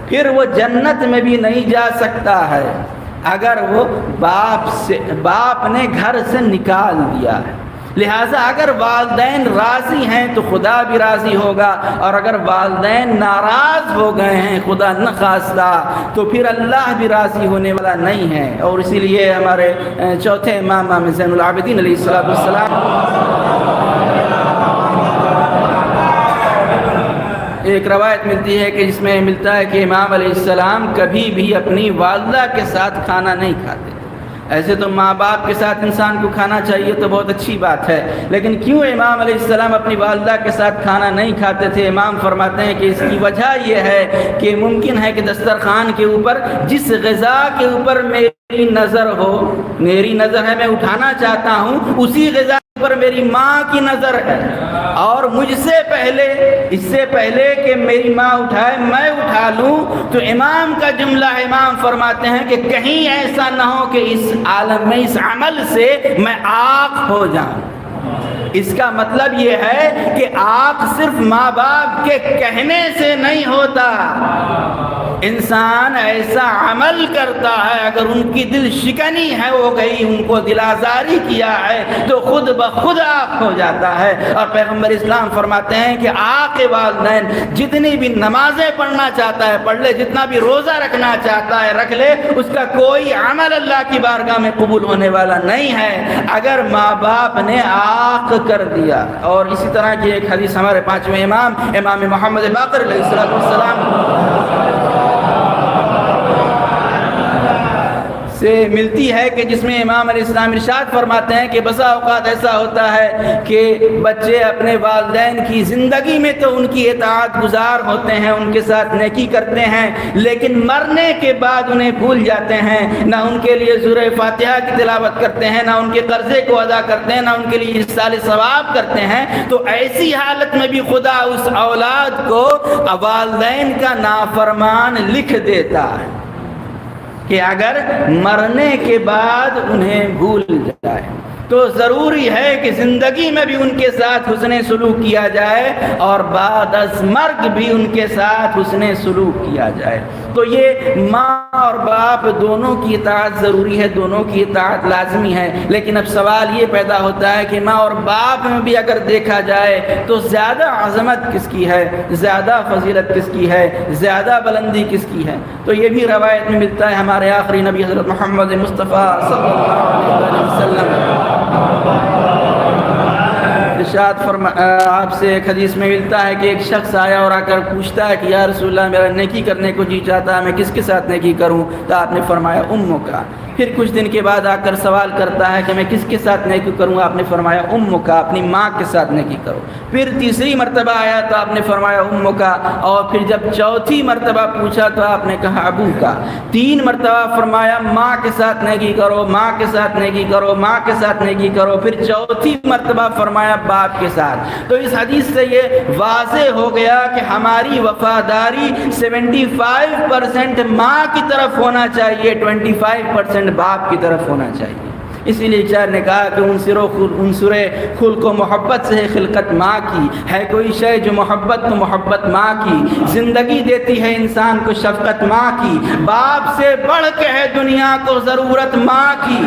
پھر وہ جنت میں بھی نہیں جا سکتا ہے اگر وہ باپ نے گھر سے نکال دیا ہے. لہٰذا اگر والدین راضی ہیں تو خدا بھی راضی ہوگا، اور اگر والدین ناراض ہو گئے ہیں خدا نخواستہ تو پھر اللہ بھی راضی ہونے والا نہیں ہے۔ اور اسی لیے ہمارے چوتھے امام زین العابدین علیہ السلام ایک روایت ملتی ہے کہ جس میں ملتا ہے کہ امام علیہ السلام کبھی بھی اپنی والدہ کے ساتھ کھانا نہیں کھاتے۔ ایسے تو ماں باپ کے ساتھ انسان کو کھانا چاہیے تو بہت اچھی بات ہے، لیکن کیوں امام علیہ السلام اپنی والدہ کے ساتھ کھانا نہیں کھاتے تھے؟ امام فرماتے ہیں کہ اس کی وجہ یہ ہے کہ ممکن ہے کہ دسترخوان کے اوپر جس غذا کے اوپر میری نظر ہو، میری نظر ہے میں اٹھانا چاہتا ہوں، اسی غذا پر میری ماں کی نظر ہے، اور مجھ سے پہلے، اس سے پہلے کہ میری ماں اٹھائے میں اٹھا لوں، تو امام کا جملہ امام فرماتے ہیں کہ کہیں ایسا نہ ہو کہ اس عالم میں اس عمل سے میں عاق ہو جاؤں۔ اس کا مطلب یہ ہے کہ عاق صرف ماں باپ کے کہنے سے نہیں ہوتا، انسان ایسا عمل کرتا ہے اگر ان کی دل شکنی ہے ہو گئی، ان کو دل آزاری کیا ہے تو خود بخود عاق ہو جاتا ہے۔ اور پیغمبر اسلام فرماتے ہیں کہ عاق والدین جتنی بھی نمازیں پڑھنا چاہتا ہے پڑھ لے، جتنا بھی روزہ رکھنا چاہتا ہے رکھ لے، اس کا کوئی عمل اللہ کی بارگاہ میں قبول ہونے والا نہیں ہے اگر ماں باپ نے عاق کر دیا۔ اور اسی طرح کی ایک حدیث ہمارے پانچویں امام محمد باقر علیہ السلام سے ملتی ہے کہ جس میں امام علیہ السلام ارشاد فرماتے ہیں کہ بسا اوقات ایسا ہوتا ہے کہ بچے اپنے والدین کی زندگی میں تو ان کی اطاعت گزار ہوتے ہیں، ان کے ساتھ نیکی کرتے ہیں، لیکن مرنے کے بعد انہیں بھول جاتے ہیں، نہ ان کے لیے سورہ فاتحہ کی تلاوت کرتے ہیں، نہ ان کے قرضے کو ادا کرتے ہیں، نہ ان کے لیے ایصال ثواب کرتے ہیں۔ تو ایسی حالت میں بھی خدا اس اولاد کو والدین کا نافرمان لکھ دیتا ہے کہ اگر مرنے کے بعد انہیں بھول جائے تو ضروری ہے کہ زندگی میں بھی ان کے ساتھ حسن سلوک کیا جائے اور بعد از مرگ بھی ان کے ساتھ حسن سلوک کیا جائے۔ تو یہ ماں اور باپ دونوں کی اطاعت ضروری ہے، دونوں کی اطاعت لازمی ہے، لیکن اب سوال یہ پیدا ہوتا ہے کہ ماں اور باپ میں بھی اگر دیکھا جائے تو زیادہ عظمت کس کی ہے، زیادہ فضیلت کس کی ہے، زیادہ بلندی کس کی ہے؟ تو یہ بھی روایت میں ملتا ہے ہمارے آخری نبی حضرت محمد مصطفیٰ صلی اللہ علیہ وسلم ارشاد آپ سے ایک حدیث میں ملتا ہے کہ ایک شخص آیا اور آ کر پوچھتا ہے کہ یا رسول اللہ میرا نیکی کرنے کو جی چاہتا ہے، میں کس کے ساتھ نیکی کروں؟ تو آپ نے فرمایا اموں کا۔ پھر کچھ دن کے بعد آ کر سوال کرتا ہے کہ میں کس کے ساتھ نیکی کروں؟ آپ نے فرمایا اموں کا، اپنی ماں کے ساتھ نیکی کرو۔ پھر تیسری مرتبہ آیا تو آپ نے فرمایا اموں کا، اور پھر جب چوتھی مرتبہ پوچھا تو آپ نے کہا ابو کا۔ 3 مرتبہ فرمایا ماں کے ساتھ نیکی کرو، ماں کے ساتھ نیکی کرو، ماں کے ساتھ نیکی کرو، پھر چوتھی مرتبہ فرمایا باپ کے ساتھ۔ تو اس حدیث سے یہ واضح ہو گیا کہ ہماری وفاداری 75% ماں کی طرف ہونا چاہیے، 25% باپ کی طرف ہونا چاہیے۔ اسی لیے شاعر نے کہا کہ عنصر خلق و محبت سے ہے خلقت ماں کی، ہے کوئی شے جو محبت تو محبت ماں کی، زندگی دیتی ہے انسان کو شفقت ماں کی، باپ سے بڑھ کے ہے دنیا کو ضرورت ماں کی،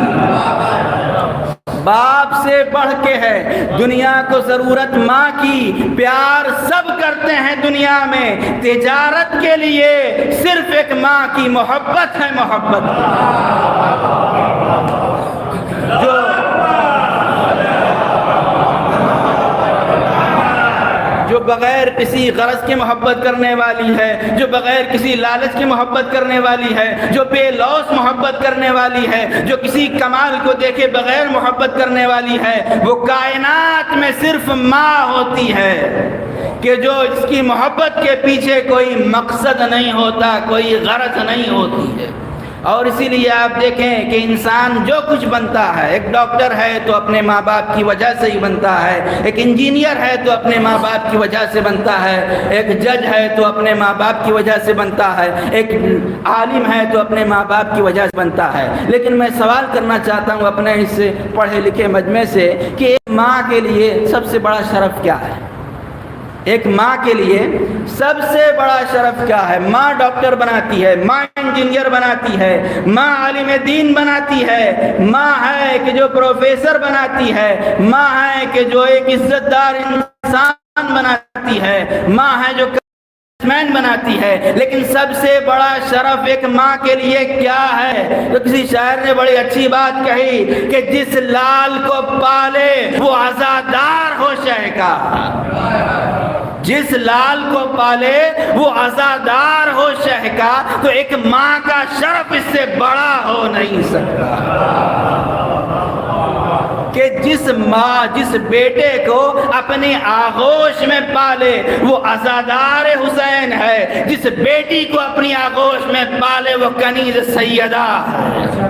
باپ سے بڑھ کے ہے دنیا کو ضرورت ماں کی، پیار سب کرتے ہیں دنیا میں، تجارت کے لیے صرف ایک ماں کی محبت ہے، محبت جو بغیر کسی غرض کی محبت کرنے والی ہے، جو بغیر کسی لالچ کی محبت کرنے والی ہے، جو بے لوث محبت کرنے والی ہے، جو کسی کمال کو دیکھے بغیر محبت کرنے والی ہے، وہ کائنات میں صرف ماں ہوتی ہے کہ جو اس کی محبت کے پیچھے کوئی مقصد نہیں ہوتا، کوئی غرض نہیں ہوتی ہے۔ اور اسی لیے آپ دیکھیں کہ انسان جو کچھ بنتا ہے، ایک ڈاکٹر ہے تو اپنے ماں باپ کی وجہ سے ہی بنتا ہے، ایک انجینئر ہے تو اپنے ماں باپ کی وجہ سے بنتا ہے، ایک جج ہے تو اپنے ماں باپ کی وجہ سے بنتا ہے، ایک عالم ہے تو اپنے ماں باپ کی وجہ سے بنتا ہے۔ لیکن میں سوال کرنا چاہتا ہوں اپنے اس پڑھے لکھے مجمع سے کہ ایک ماں کے لیے سب سے بڑا شرف کیا ہے؟ ایک ماں کے لیے سب سے بڑا شرف کیا ہے؟ ماں ڈاکٹر بناتی ہے، ماں انجینئر بناتی ہے، ماں عالم دین بناتی ہے، ماں ہے کہ جو پروفیسر بناتی ہے، ماں ہے کہ جو ایک عزت دار انسان بناتی ہے، ماں ہے جو مین بناتی ہے۔ لیکن سب سے بڑا شرف ایک ماں کے لیے کیا ہے؟ تو کسی شاعر نے بڑی اچھی بات کہی کہ جس لال کو پالے وہ عزادار ہو شہ کا، جس لال کو پالے وہ عزادار ہو شہ کا۔ تو ایک ماں کا شرف اس سے بڑا ہو نہیں سکتا کہ جس ماں جس بیٹے کو اپنی آغوش میں پالے وہ عزادار حسین ہے، جس بیٹی کو اپنی آغوش میں پالے وہ کنیز سیدہ ہے۔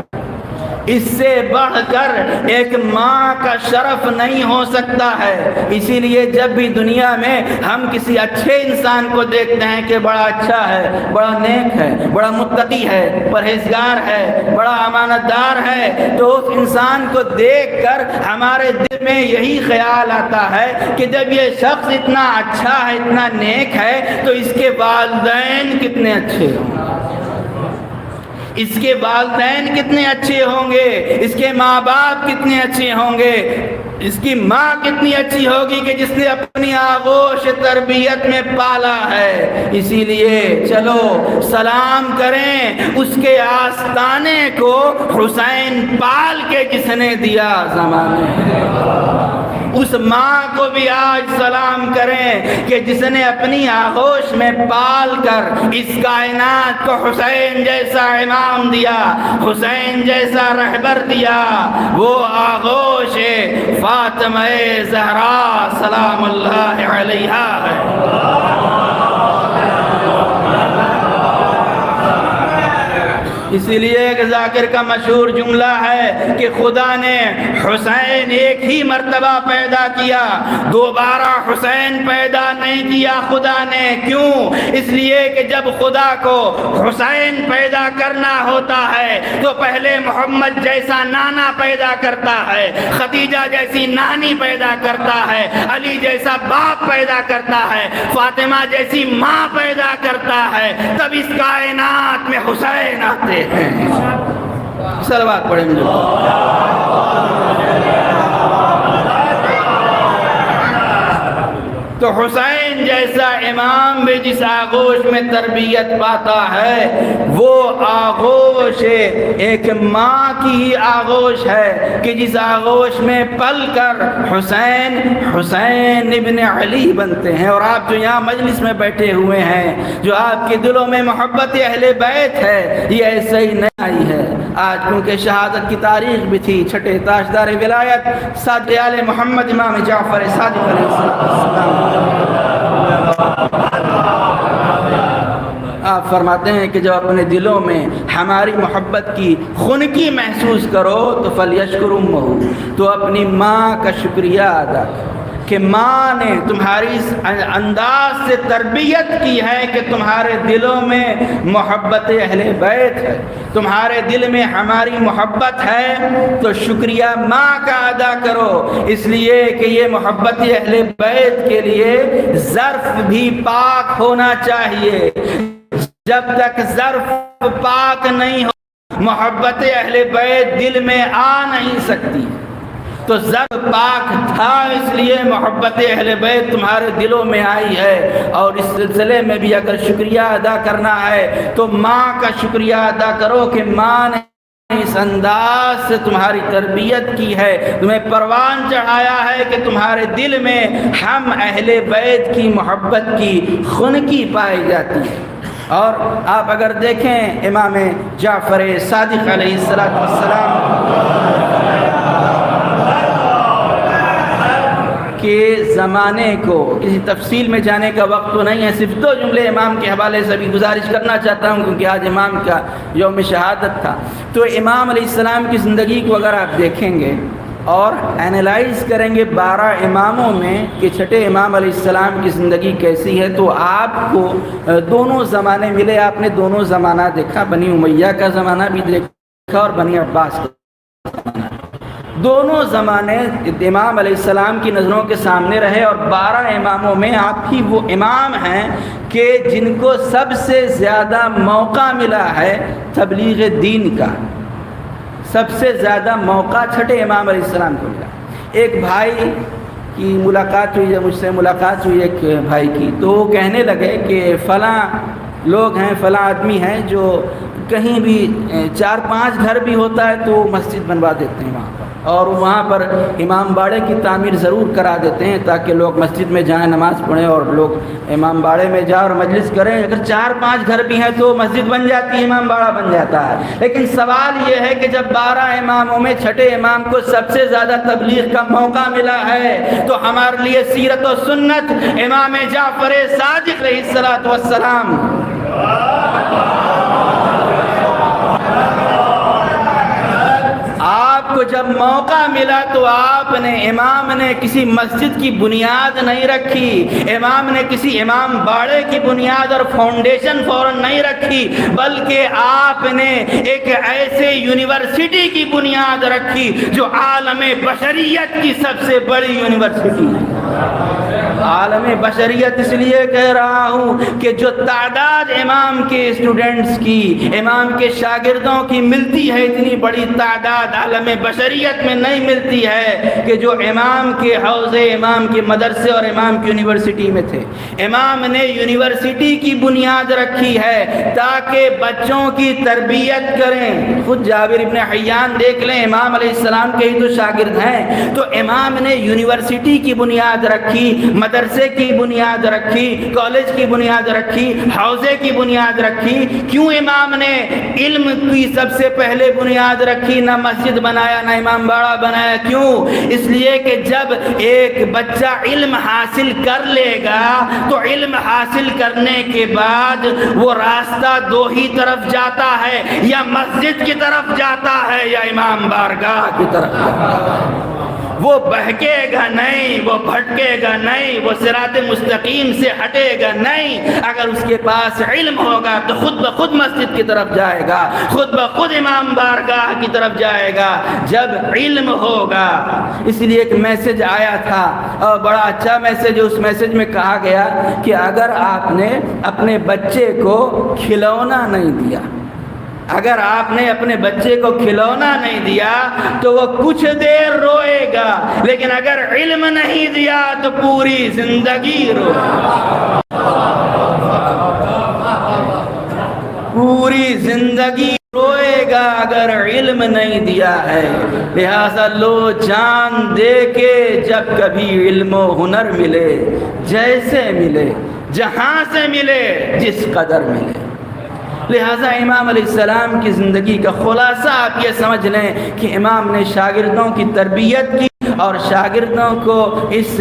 اس سے بڑھ کر ایک ماں کا شرف نہیں ہو سکتا ہے۔ اسی لیے جب بھی دنیا میں ہم کسی اچھے انسان کو دیکھتے ہیں کہ بڑا اچھا ہے، بڑا نیک ہے، بڑا متقی ہے، پرہیزگار ہے، بڑا امانت دار ہے، تو اس انسان کو دیکھ کر ہمارے دل میں یہی خیال آتا ہے کہ جب یہ شخص اتنا اچھا ہے، اتنا نیک ہے، تو اس کے والدین کتنے اچھے ہوں، اس کے والدین کتنے اچھے ہوں گے، اس کے ماں باپ کتنے اچھے ہوں گے، اس کی ماں کتنی اچھی ہوگی کہ جس نے اپنی آغوش تربیت میں پالا ہے۔ اسی لیے چلو سلام کریں اس کے آستانے کو حسین پال کے جس نے دیا زمانے، اس ماں کو بھی آج سلام کریں کہ جس نے اپنی آغوش میں پال کر اس کائنات کو حسین جیسا امام دیا، حسین جیسا رہبر دیا۔ وہ آغوش فاطمہ زہرا سلام اللہ علیہا ہے۔ اسی لیے ایک ذاکر کا مشہور جملہ ہے کہ خدا نے حسین ایک ہی مرتبہ پیدا کیا، دوبارہ حسین پیدا نہیں کیا خدا نے۔ کیوں؟ اس لیے کہ جب خدا کو حسین پیدا کرنا ہوتا ہے تو پہلے محمد جیسا نانا پیدا کرتا ہے، خدیجہ جیسی نانی پیدا کرتا ہے، علی جیسا باپ پیدا کرتا ہے، فاطمہ جیسی ماں پیدا کرتا ہے، تب اس کائنات میں حسین آتے ہیں۔ صلوات پڑھیں مجھے۔ تو حسین جیسا امام بھی جس آغوش میں تربیت پاتا ہے وہ آغوش ایک ماں کی ہی آغوش ہے کہ جس آغوش میں پل کر حسین ابن علی بنتے ہیں۔ اور آپ جو یہاں مجلس میں بیٹھے ہوئے ہیں، جو آپ کے دلوں میں محبت اہل بیت ہے، یہ ایسے ہی نہیں آئی ہے آج، کیونکہ شہادت کی تاریخ بھی تھی۔ چھٹے تاجدار ولایت سادہ آل محمد امام جعفر صادق علیہ السلام، آپ فرماتے ہیں کہ جب اپنے دلوں میں ہماری محبت کی خنکی محسوس کرو تو فلیشکر امہ، تو اپنی ماں کا شکریہ ادا کرو کہ ماں نے تمہاری اس انداز سے تربیت کی ہے کہ تمہارے دلوں میں محبت اہل بیت ہے، تمہارے دل میں ہماری محبت ہے، تو شکریہ ماں کا ادا کرو۔ اس لیے کہ یہ محبت اہل بیت کے لیے ظرف بھی پاک ہونا چاہیے۔ جب تک ظرف پاک نہیں ہو محبت اہل بیت دل میں آ نہیں سکتی۔ تو ظرف پاک تھا، اس لیے محبت اہل بیت تمہارے دلوں میں آئی ہے۔ اور اس سلسلے میں بھی اگر شکریہ ادا کرنا ہے تو ماں کا شکریہ ادا کرو کہ ماں نے اس انداز سے تمہاری تربیت کی ہے، تمہیں پروان چڑھایا ہے کہ تمہارے دل میں ہم اہل بیت کی محبت کی خنکی پائی جاتی ہے۔ اور آپ اگر دیکھیں امام جعفر صادق علیہ السلام کے زمانے کو کسی تفصیل میں جانے کا وقت تو نہیں ہے، صرف دو جملے امام کے حوالے سے بھی گزارش کرنا چاہتا ہوں کیونکہ آج امام کا یوم شہادت تھا۔ تو امام علیہ السلام کی زندگی کو اگر آپ دیکھیں گے اور اینالائز کریں گے 12 اماموں میں کہ چھٹے امام علیہ السلام کی زندگی کیسی ہے، تو آپ کو دونوں زمانے ملے۔ آپ نے دونوں زمانہ دیکھا، بنی امیہ کا زمانہ بھی دیکھا اور بنی عباس کا زمانہ۔ دونوں زمانے امام علیہ السلام کی نظروں کے سامنے رہے، اور 12 اماموں میں آپ ہی وہ امام ہیں کہ جن کو سب سے زیادہ موقع ملا ہے تبلیغ دین کا۔ سب سے زیادہ موقع چھٹے امام علیہ السلام کو ملا۔ ایک بھائی کی ملاقات ہوئی ہے، مجھ سے ملاقات ہوئی ایک بھائی کی، تو وہ کہنے لگے کہ فلاں لوگ ہیں، فلاں آدمی ہیں جو کہیں بھی 4-5 گھر بھی ہوتا ہے تو مسجد بنوا دیتے ہیں وہاں پر، اور وہاں پر امام باڑے کی تعمیر ضرور کرا دیتے ہیں تاکہ لوگ مسجد میں جائیں، نماز پڑھیں، اور لوگ امام باڑے میں جائیں اور مجلس کریں۔ اگر 4-5 گھر بھی ہیں تو مسجد بن جاتی ہے، امام باڑہ بن جاتا ہے۔ لیکن سوال یہ ہے کہ جب 12 اماموں میں چھٹے امام کو سب سے زیادہ تبلیغ کا موقع ملا ہے تو ہمارے لیے سیرت و سنت امام جعفر صادق علیہ الصلوۃ والسلام، آپ کو جب موقع ملا تو آپ نے، امام نے کسی مسجد کی بنیاد نہیں رکھی، امام نے کسی امام باڑے کی بنیاد اور فاؤنڈیشن فوراً نہیں رکھی، بلکہ آپ نے ایک ایسے یونیورسٹی کی بنیاد رکھی جو عالم بشریت کی سب سے بڑی یونیورسٹی ہے۔ عالم بشریت اس لیے کہہ رہا ہوں کہ جو تعداد امام کے اسٹوڈنٹس کی، امام کے شاگردوں کی ملتی ہے، اتنی بڑی تعداد عالم بشریت میں نہیں ملتی ہے کہ جو امام کے حوزے، امام کے مدرسے اور امام کی یونیورسٹی میں تھے۔ امام نے یونیورسٹی کی بنیاد رکھی ہے تاکہ بچوں کی تربیت کریں۔ خود جابر ابن حیان دیکھ لیں، امام علیہ السلام کے ہی تو شاگرد ہیں، تو امام نے یونیورسٹی کی بنیاد رکھی، مدرسے کی بنیاد رکھی، کالج کی بنیاد رکھی، حوزے کی بنیاد رکھی۔ کیوں امام نے علم کی سب سے پہلے بنیاد رکھی، نہ مسجد بنایا نہ امام باڑہ بنایا؟ کیوں؟ اس لیے کہ جب ایک بچہ علم حاصل کر لے گا تو علم حاصل کرنے کے بعد وہ راستہ دو ہی طرف جاتا ہے، یا مسجد کی طرف جاتا ہے یا امام بارگاہ کی طرف جاتا ہے۔ وہ بہکے گا نہیں، وہ بھٹکے گا نہیں، وہ صراط مستقیم سے ہٹے گا نہیں۔ اگر اس کے پاس علم ہوگا تو خود بخود مسجد کی طرف جائے گا، خود بخود امام بارگاہ کی طرف جائے گا جب علم ہوگا۔ اس لیے ایک میسج آیا تھا اور بڑا اچھا میسج، اس میسج میں کہا گیا کہ اگر آپ نے اپنے بچے کو کھلونا نہیں دیا، اگر آپ نے اپنے بچے کو کھلونا نہیں دیا تو وہ کچھ دیر روئے گا، لیکن اگر علم نہیں دیا تو پوری زندگی روئے گا، پوری زندگی روئے گا اگر علم نہیں دیا ہے۔ لہذا لو جان دے کے جب کبھی علم و ہنر ملے، جیسے ملے، جہاں سے ملے، جس قدر ملے۔ لہٰذا امام علیہ السلام کی زندگی کا خلاصہ آپ یہ سمجھ لیں کہ امام نے شاگردوں کی تربیت کی اور شاگردوں کو اس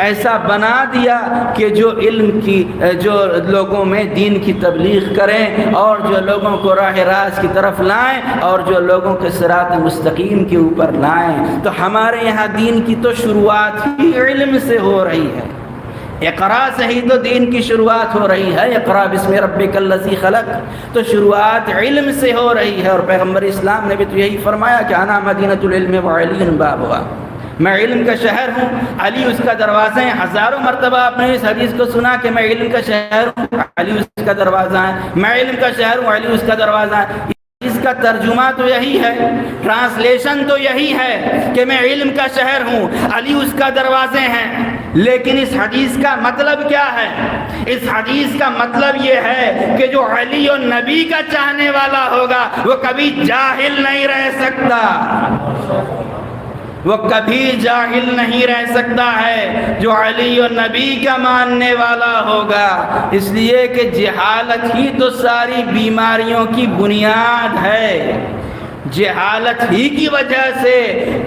ایسا بنا دیا کہ جو علم کی، جو لوگوں میں دین کی تبلیغ کریں اور جو لوگوں کو راہ راست کی طرف لائیں اور جو لوگوں کے صراط مستقیم کے اوپر لائیں۔ تو ہمارے یہاں دین کی تو شروعات ہی علم سے ہو رہی ہے، اقرا سے ہی تو دین کی شروعات ہو رہی ہے، اقرا بسم ربک الذی خلق، تو شروعات علم سے ہو رہی ہے۔ اور پیغمبر اسلام نے بھی تو یہی فرمایا کہ انا مدینۃ العلم وعلی بابھا، میں علم کا شہر ہوں، علی اس کا دروازہ ہے۔ ہزاروں مرتبہ آپ نے اس حدیث کو سنا کہ میں علم کا شہر ہوں، علی اس کا دروازہ ہے، میں علم کا شہر ہوں، علی اس کا دروازہ ہے۔ اس کا ترجمہ تو یہی ہے، ٹرانسلیشن تو یہی ہے کہ میں علم کا شہر ہوں، علی اس کا دروازے ہیں۔ لیکن اس حدیث کا مطلب کیا ہے؟ اس حدیث کا مطلب یہ ہے کہ جو علی اور نبی کا چاہنے والا ہوگا وہ کبھی جاہل نہیں رہ سکتا، وہ کبھی جاہل نہیں رہ سکتا ہے جو علی اور نبی کا ماننے والا ہوگا۔ اس لیے کہ جہالت ہی تو ساری بیماریوں کی بنیاد ہے، جہالت ہی کی وجہ سے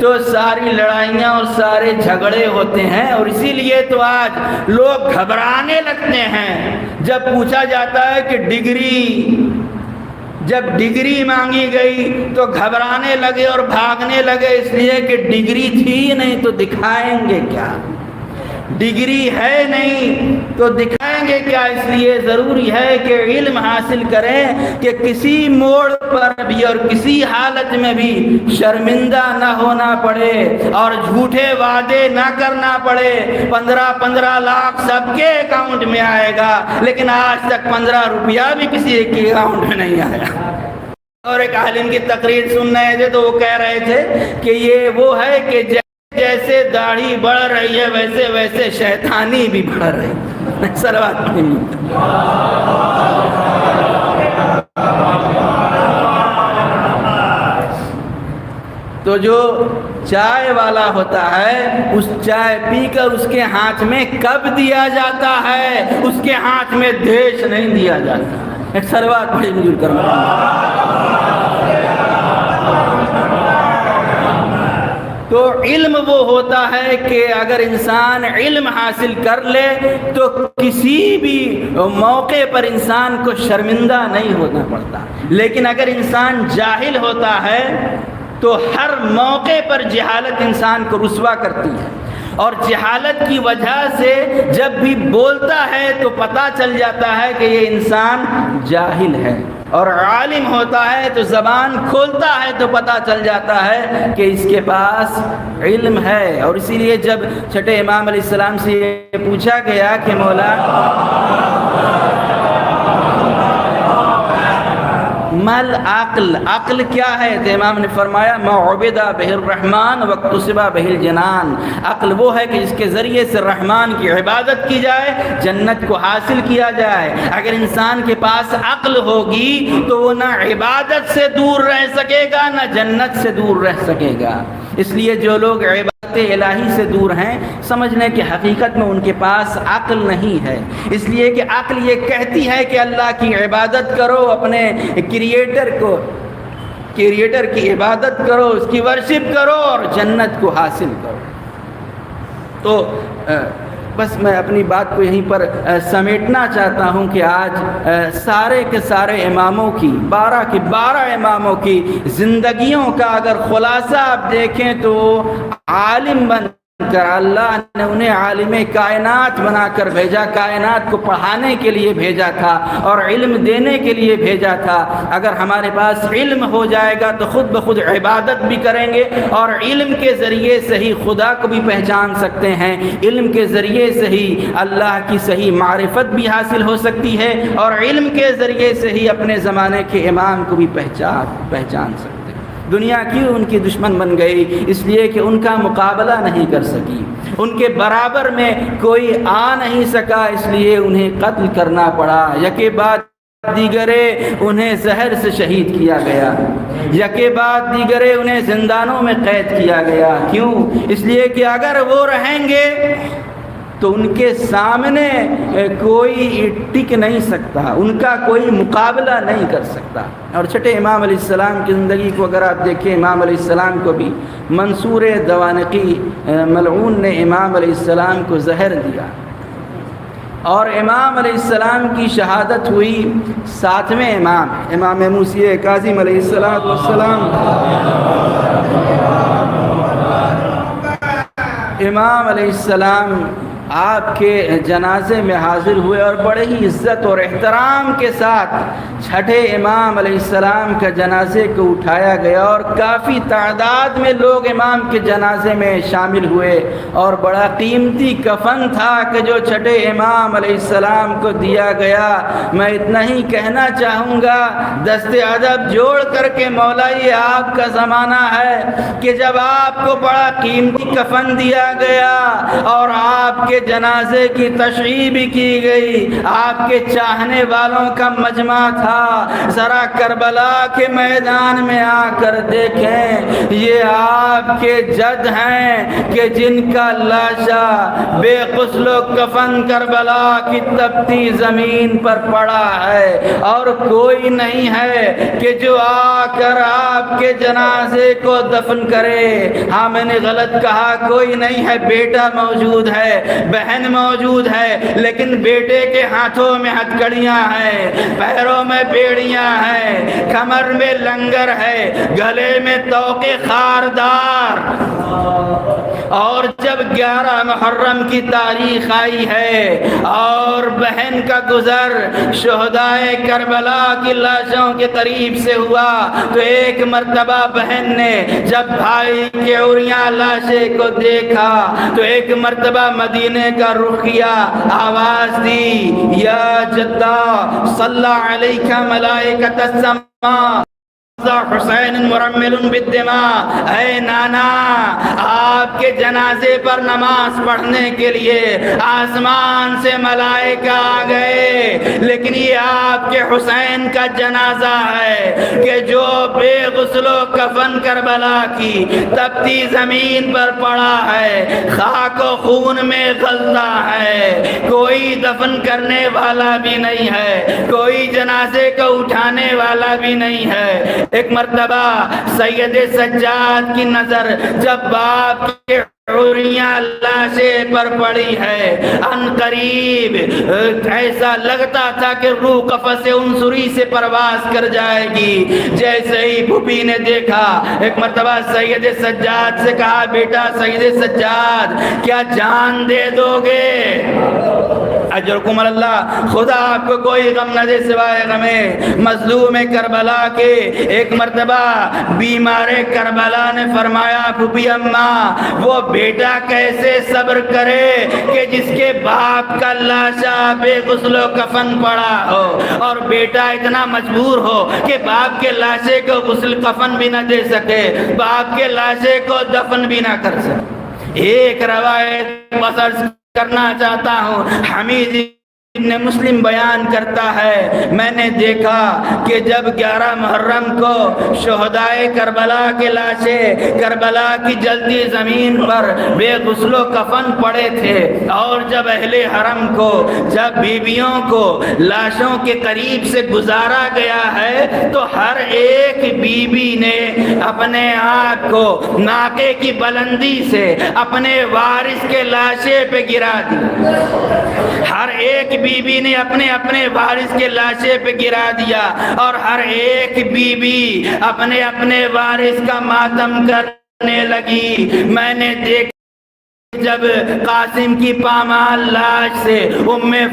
تو ساری لڑائیاں اور سارے جھگڑے ہوتے ہیں۔ اور اسی لیے تو آج لوگ گھبرانے لگتے ہیں جب پوچھا جاتا ہے کہ جب ڈگری مانگی گئی تو گھبرانے لگے اور بھاگنے لگے، اس لیے کہ ڈگری تھی نہیں تو دکھائیں گے کیا، ڈگری ہے نہیں تو دکھائیں گے کیا؟ اس لیے ضروری ہے کہ علم حاصل کریں کہ کسی موڑ پر بھی اور کسی حالت میں بھی شرمندہ نہ ہونا پڑے اور جھوٹے وعدے نہ کرنا پڑے۔ 15 لاکھ سب کے اکاؤنٹ میں آئے گا، لیکن آج تک 15 روپیہ بھی کسی ایک کے اکاؤنٹ میں نہیں آیا۔ اور ایک عالم کی تقریر سن رہے تھے تو وہ کہہ رہے تھے کہ یہ وہ ہے کہ جیسے داڑھی بڑھ رہی ہے ویسے ویسے شیطانی بھی بڑھ رہی ہے۔ صلوات تو جو چائے والا ہوتا ہے اس چائے پی کر اس کے ہاتھ میں کب دیا جاتا ہے، اس کے ہاتھ میں دیش نہیں دیا جاتا۔ ایک صلوات پڑھی مجھول کرنا۔ تو علم وہ ہوتا ہے کہ اگر انسان علم حاصل کر لے تو کسی بھی موقع پر انسان کو شرمندہ نہیں ہونا پڑتا، لیکن اگر انسان جاہل ہوتا ہے تو ہر موقع پر جہالت انسان کو رسوا کرتی ہے، اور جہالت کی وجہ سے جب بھی بولتا ہے تو پتہ چل جاتا ہے کہ یہ انسان جاہل ہے، اور عالم ہوتا ہے تو زبان کھولتا ہے تو پتہ چل جاتا ہے کہ اس کے پاس علم ہے۔ اور اسی لیے جب چھٹے امام علیہ السلام سے یہ پوچھا گیا کہ مولا مل عقل، عقل کیا ہے؟ تو امام نے فرمایا ما عبد بہ الرحمن واکتسب بہ الجنان، عقل وہ ہے کہ جس کے ذریعے سے رحمان کی عبادت کی جائے، جنت کو حاصل کیا جائے۔ اگر انسان کے پاس عقل ہوگی تو وہ نہ عبادت سے دور رہ سکے گا نہ جنت سے دور رہ سکے گا۔ اس لیے جو لوگ عبادت الہی سے دور ہیں سمجھ لیں کہ حقیقت میں ان کے پاس عقل نہیں ہے، اس لیے کہ عقل یہ کہتی ہے کہ اللہ کی عبادت کرو، اپنے کریٹر کی عبادت کرو، اس کی ورشپ کرو اور جنت کو حاصل کرو۔ تو بس میں اپنی بات کو یہیں پر سمیٹنا چاہتا ہوں کہ آج سارے کے سارے اماموں کی 12 کے 12 اماموں کی زندگیوں کا اگر خلاصہ آپ دیکھیں تو عالم بن کر اللہ نے انہیں عالم کائنات بنا کر بھیجا، کائنات کو پڑھانے کے لیے بھیجا تھا اور علم دینے کے لیے بھیجا تھا۔ اگر ہمارے پاس علم ہو جائے گا تو خود بخود عبادت بھی کریں گے، اور علم کے ذریعے سے ہی خدا کو بھی پہچان سکتے ہیں، علم کے ذریعے سے ہی اللہ کی صحیح معرفت بھی حاصل ہو سکتی ہے، اور علم کے ذریعے سے ہی اپنے زمانے کے امام کو بھی پہچان سکتے ہیں۔ دنیا کیوں ان کی دشمن بن گئی؟ اس لیے کہ ان کا مقابلہ نہیں کر سکی، ان کے برابر میں کوئی آ نہیں سکا، اس لیے انہیں قتل کرنا پڑا۔ یکے بعد دیگرے انہیں زہر سے شہید کیا گیا، یکے بعد دیگرے انہیں زندانوں میں قید کیا گیا۔ کیوں؟ اس لیے کہ اگر وہ رہیں گے تو ان کے سامنے کوئی ٹک نہیں سکتا، ان کا کوئی مقابلہ نہیں کر سکتا۔ اور چھٹے امام علیہ السلام کی زندگی کو اگر آپ دیکھیں، امام علیہ السلام کو بھی منصور دوانقی ملعون نے امام علیہ السلام کو زہر دیا، اور امام علیہ السلام کی شہادت ہوئی 7ویں امام موسی کاظم علیہ السلام۔ امام علیہ السلام آپ کے جنازے میں حاضر ہوئے اور بڑے ہی عزت اور احترام کے ساتھ چھٹے امام علیہ السلام کا جنازے کو اٹھایا گیا، اور کافی تعداد میں لوگ امام کے جنازے میں شامل ہوئے، اور بڑا قیمتی کفن تھا کہ جو چھٹے امام علیہ السلام کو دیا گیا۔ میں اتنا ہی کہنا چاہوں گا، دست ادب جوڑ کر کے مولا یہ آپ کا زمانہ ہے کہ جب آپ کو بڑا قیمتی کفن دیا گیا اور آپ کے جنازے کی تشریح بھی کی گئی، آپ کے چاہنے والوں کا مجمع تھا، ذرا کربلا کے میدان میں آ کر دیکھیں، یہ آپ کے جد ہیں کہ جن کا لاشا بے غسل و کفن کربلا کی تپتی زمین پر پڑا ہے، اور کوئی نہیں ہے کہ جو آ کر آپ کے جنازے کو دفن کرے۔ ہاں میں نے غلط کہا، کوئی نہیں ہے، بیٹا موجود ہے، بہن موجود ہے لیکن بیٹے کے ہاتھوں میں ہتھکڑیاں ہیں، پیروں میں بیڑیاں ہیں، کمر میں لنگر ہے، گلے میں طوق خاردار۔ اور جب 11 محرم کی تاریخ آئی ہے اور بہن کا گزر شہدائے کربلا کی لاشوں کے قریب سے ہوا تو ایک مرتبہ بہن نے جب بھائی کے عریاں لاشیں کو دیکھا تو ایک مرتبہ مدینے کا رخ کیا، آواز دی، یا جدہ صلی علیکہ ملائکۃ السماء حسین مرمل بالدماء، اے نانا آپ کے جنازے پر نماز پڑھنے کے لیے آسمان سے ملائکہ آ گئے، لیکن یہ آپ کے حسین کا جنازہ ہے کہ جو بے غسل و کفن کربلا کی تپتی زمین پر پڑا ہے، خاک و خون میں غلطہ ہے، کوئی دفن کرنے والا بھی نہیں ہے، کوئی جنازے کو اٹھانے والا بھی نہیں ہے۔ ایک مرتبہ سید سجاد کی نظر جب باپ کے عریاں لاشیں پر پڑی ہے، ان قریب ایسا لگتا تھا کہ روح قفس عنصری سے پرواز کر جائے گی۔ جیسے ہی پھوپھی نے دیکھا، ایک مرتبہ سید سجاد سے کہا، بیٹا سید سجاد کیا جان دے دو گے؟ اجرکم اللہ، خدا آپ کو کوئی غم نہ دے سوائے غمیں مظلوم کربلا کے۔ ایک مرتبہ بیمار کربلا نے فرمایا، پھوپھی اماں وہ بیٹا کیسے صبر کرے کہ جس کے باپ کا لاشا بے غسل و کفن پڑا ہو اور بیٹا اتنا مجبور ہو کہ باپ کے لاشے کو غسل کفن بھی نہ دے سکے، باپ کے لاشے کو دفن بھی نہ کر سکے۔ ایک روایت بسر کرنا چاہتا ہوں، حمید ابن مسلم بیان کرتا ہے، میں نے دیکھا کہ جب 11 محرم کو شہدائے کربلا کے لاشیں کربلا کی جلتی زمین پر بے غسل و کفن پڑے تھے، اور جب اہل حرم کو، جب بیویوں کو لاشوں کے قریب سے گزارا گیا ہے تو ہر ایک بیوی نے اپنے آنکھ کو ناکے کی بلندی سے اپنے وارث کے لاشے پہ گرا دی۔ ہر ایک بیوی نے اپنے وارث کے لاشے پہ گرا دیا اور ہر ایک بیوی اپنے وارث کا ماتم کرنے لگی۔ میں نے دیکھا جب قاسم کی پامال لاش سے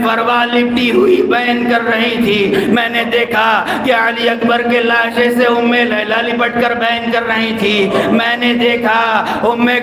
فروا لپٹی ہوئی بین کر رہی تھی، میں نے دیکھا کہ علی اکبر کے لاشے سے لیلا لپٹ کر بین کر رہی تھی، میں نے دیکھا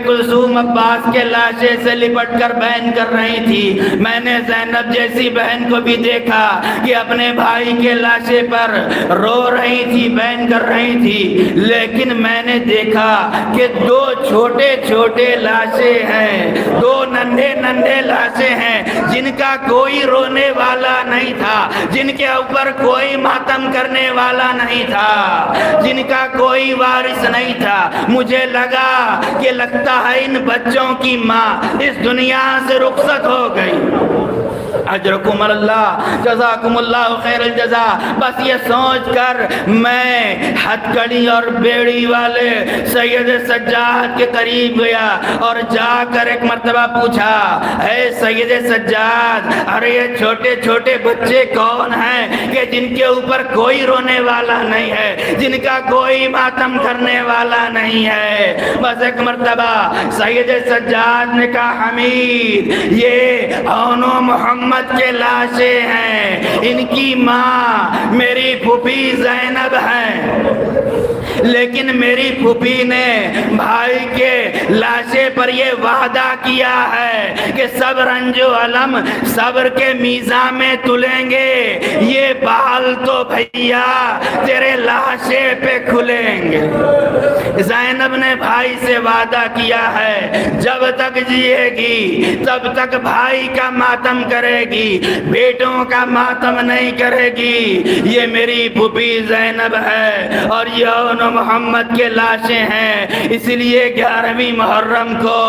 کلثوم عباس کے لاشے سے لپٹ کر بین کر رہی تھی، میں نے زینب جیسی بہن کو بھی دیکھا کہ اپنے بھائی کے لاشے پر رو رہی تھی، بین کر رہی تھی، لیکن میں نے دیکھا کہ 2 چھوٹے چھوٹے لاشیں ہیں، 2 ننھے لاشیں ہیں جن کا کوئی رونے والا نہیں تھا، جن کے اوپر کوئی ماتم کرنے والا نہیں تھا، جن کا کوئی وارث نہیں تھا۔ مجھے لگا کہ لگتا ہے ان بچوں کی ماں اس دنیا سے رخصت ہو گئی۔ اجرکم اللہ، جزاکم اللہ خیر الجزا۔ بس یہ سوچ کر میں ہتھکڑی اور بیڑی والے سید سجاد کے قریب گیا اور جا کر ایک مرتبہ پوچھا، اے سید سجاد، ارے یہ چھوٹے چھوٹے بچے کون ہیں کہ جن کے اوپر کوئی رونے والا نہیں ہے، جن کا کوئی ماتم کرنے والا نہیں ہے؟ بس ایک مرتبہ سید سجاد نے کہا، حمید یہ اونو محمد کے لاشیں ہیں، ان کی ماں میری پھوپھی زینب ہے، لیکن میری پھوپھی نے بھائی کے لاشے پر یہ وعدہ کیا ہے کہ سب رنج و علم صبر کے میزان میں تلیں گے، یہ بال تو بھیا تیرے لاشے پہ کھلیں گے۔ زینب نے بھائی سے وعدہ کیا ہے جب تک جیے گی تب تک بھائی کا ماتم کرے گی، بیٹوں کا ماتم نہیں کرے گی۔ یہ میری پھوپھی زینب ہے اور یہ محمد کے لاشیں ہیں۔ اس لیے 11ویں محرم کو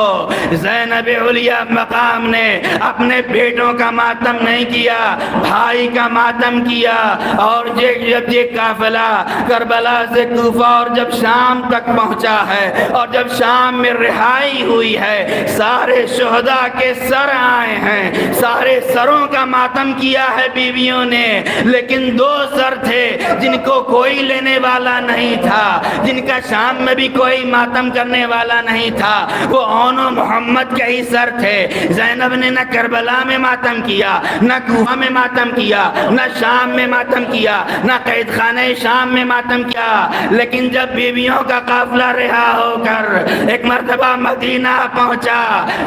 زینب علیہ مقام نے اپنے بیٹوں کا ماتم نہیں کیا، بھائی کا ماتم کیا۔ اور جب یہ قافلہ کربلا سے کوفہ اور جب شام تک پہنچا ہے اور جب شام میں رہائی ہوئی ہے، سارے شہداء کے سر آئے ہیں، سارے سروں کا ماتم کیا ہے بیویوں نے، لیکن 2 سر تھے جن کو کوئی لینے والا نہیں تھا، جن کا شام میں بھی کوئی ماتم کرنے والا نہیں تھا، وہ اون و محمد کے ہی سر تھے۔ زینب نے نہ کربلا میں ماتم کیا، نہ کوفہ میں ماتم کیا، نہ شام میں ماتم کیا، نہ قید خانہ شام میں ماتم کیا، لیکن جب بیویوں کا قافلہ رہا ہو کر ایک مرتبہ مدینہ پہنچا،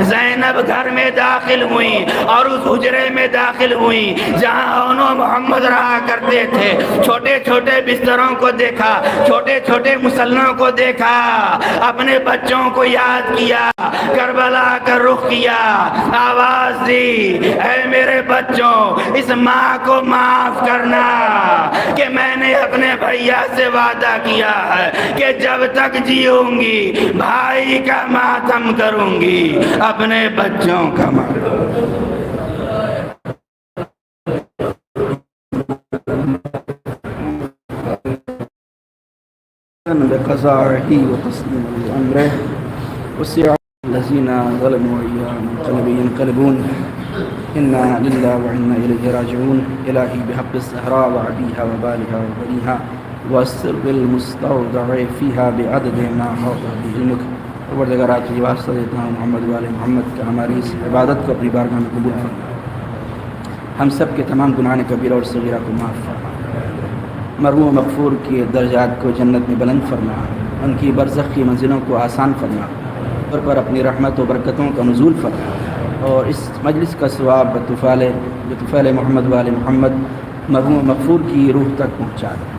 زینب گھر میں داخل ہوئی اور اس حجرے میں داخل ہوئی جہاں اون و محمد رہا کرتے تھے۔ چھوٹے چھوٹے بستروں کو دیکھا، چھوٹے چھوٹے مسلوں کو دیکھا، اپنے بچوں کو یاد کیا، کربلا کا رخ کیا، آواز دی، اے میرے بچوں، اس ماں کو معاف کرنا کہ میں نے اپنے بھیا سے وعدہ کیا ہے کہ جب تک جیوں گی بھائی کا ماتم کروں گی، اپنے بچوں کا ماتم۔ بقضائه وتسليم أمره وسع الذين ظلموا أيام ينقلبون إنا لله وإنا إليه راجعون إلهي بحق الزهراء وعبيها وبالها وبنيها والسر المستودع فيها بعدد ما حاط به علمك۔ پروردگار کی واسطہ دیتا ہوں محمد والے محمد کا ہماری اس عبادت کو اپنی بارگاہ میں قبول فرما، ہم سب کے تمام گناہ کبیرہ اور صغیرہ کو معاف فرما، مرحوم و مغفور کے درجات کو جنت میں بلند فرما، ان کی برزخی منزلوں کو آسان فرما، اور پر اپنی رحمت و برکتوں کا نزول فرما، اور اس مجلس کا ثواب بطفیل محمد والے محمد مرحوم و مغفور کی روح تک پہنچا دے۔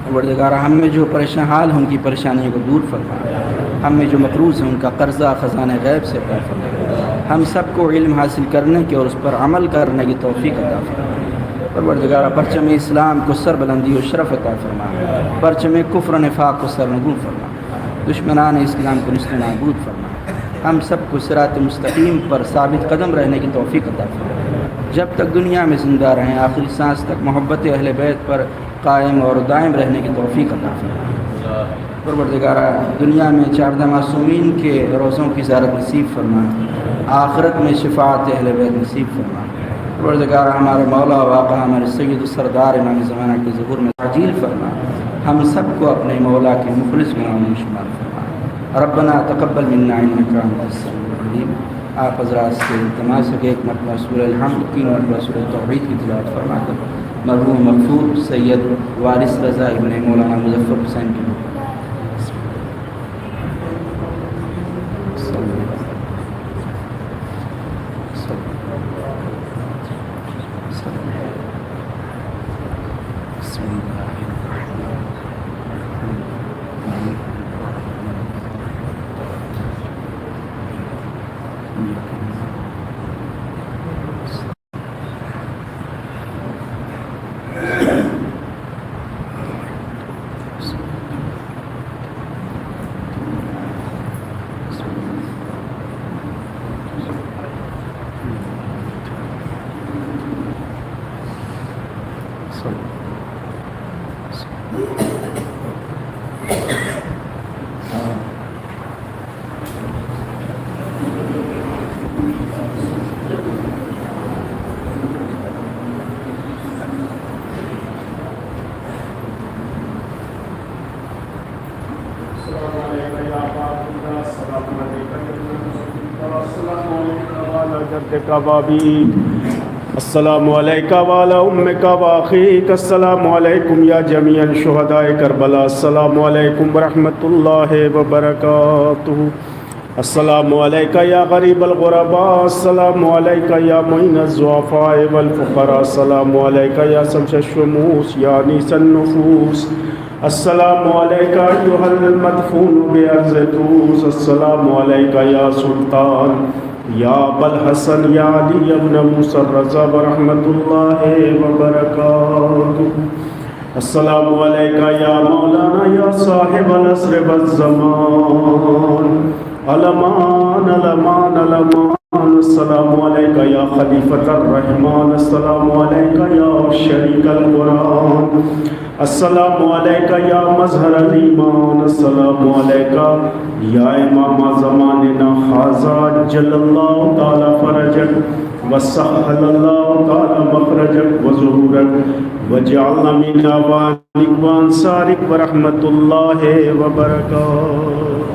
پروردگار ہم میں جو پریشان حال ہیں ان کی پریشانیوں کو دور فرما، ہم میں جو مقروض ہیں ان کا قرضہ خزانہ غیب سے عطا فرما، ہم سب کو علم حاصل کرنے کی اور اس پر عمل کرنے کی توفیق عطا فرما۔ پروردگار پرچم اسلام کو سر بلندی و شرف عطا فرما، پرچم کفر و نفاق کو سر نگون فرما، دشمنان اسلام کو نست و نابود فرما، ہم سب کو صراط مستقیم پر ثابت قدم رہنے کی توفیق عطا فرما، جب تک دنیا میں زندہ رہیں آخری سانس تک محبت اہل بیت پر قائم اور دائم رہنے کی توفیق عطا فرما۔ پروردگار دنیا میں 14 معصومین کے روزوں کی زیارت نصیب فرما، آخرت میں شفاعت اہل بیت نصیب فرما۔ پروردگار ہمارے مولا و آقا ہمارے سید و سردار امام زمانہ کے ظہور میں تعجیل فرما، ہم سب کو اپنے مولا کے مخلص غلاموں میں شمار فرما۔ ربنا تقبل منا انک انت السمیع العلیم۔ آپ حضرات سے التماس ہے کہ ایک مرتبہ سورہ الحمد، 3 مرتبہ سورہ توحید کی تلاوت فرما کر مرحوم مغفور سید وارث رضا ابن مولانا مظفر حسین کی السلام علیکہ وعلی امک واخیک، السلام علیکم یا جمیع شہداء کربلا، السلام علیکم ورحمۃ اللہ وبرکاتہ، السلام علیکہ یا غریب الغرباء، السلام علیکہ یا معین الضعفاء والفقراء، السلام علیکہ یا شمس الشموس یا انیس النفوس، السلام علیکہ ایھا المدفون بارض طوس، السلام علیکہ یا سلطان یا ابوالحسن یا علی ابن موسیٰ الرضا ورحمۃ اللہ وبرکاتہ۔ السلام علیکہ یا مولانا یا صاحب العصر والزمان علمان علمان علمان السلام علیکہ یا خلیفۃ الرحمن السلام علیکہ یا شریک القرآن السلام علیکہ یا مظہر الایمان السلام علیکہ یا امام زماننا حاذا جل اللہ تعالی فرجک وسهل الله تعالى مخرجك وظهورك وجعلنا من أعوانك وأنصارك ورحمة الله وبركاته.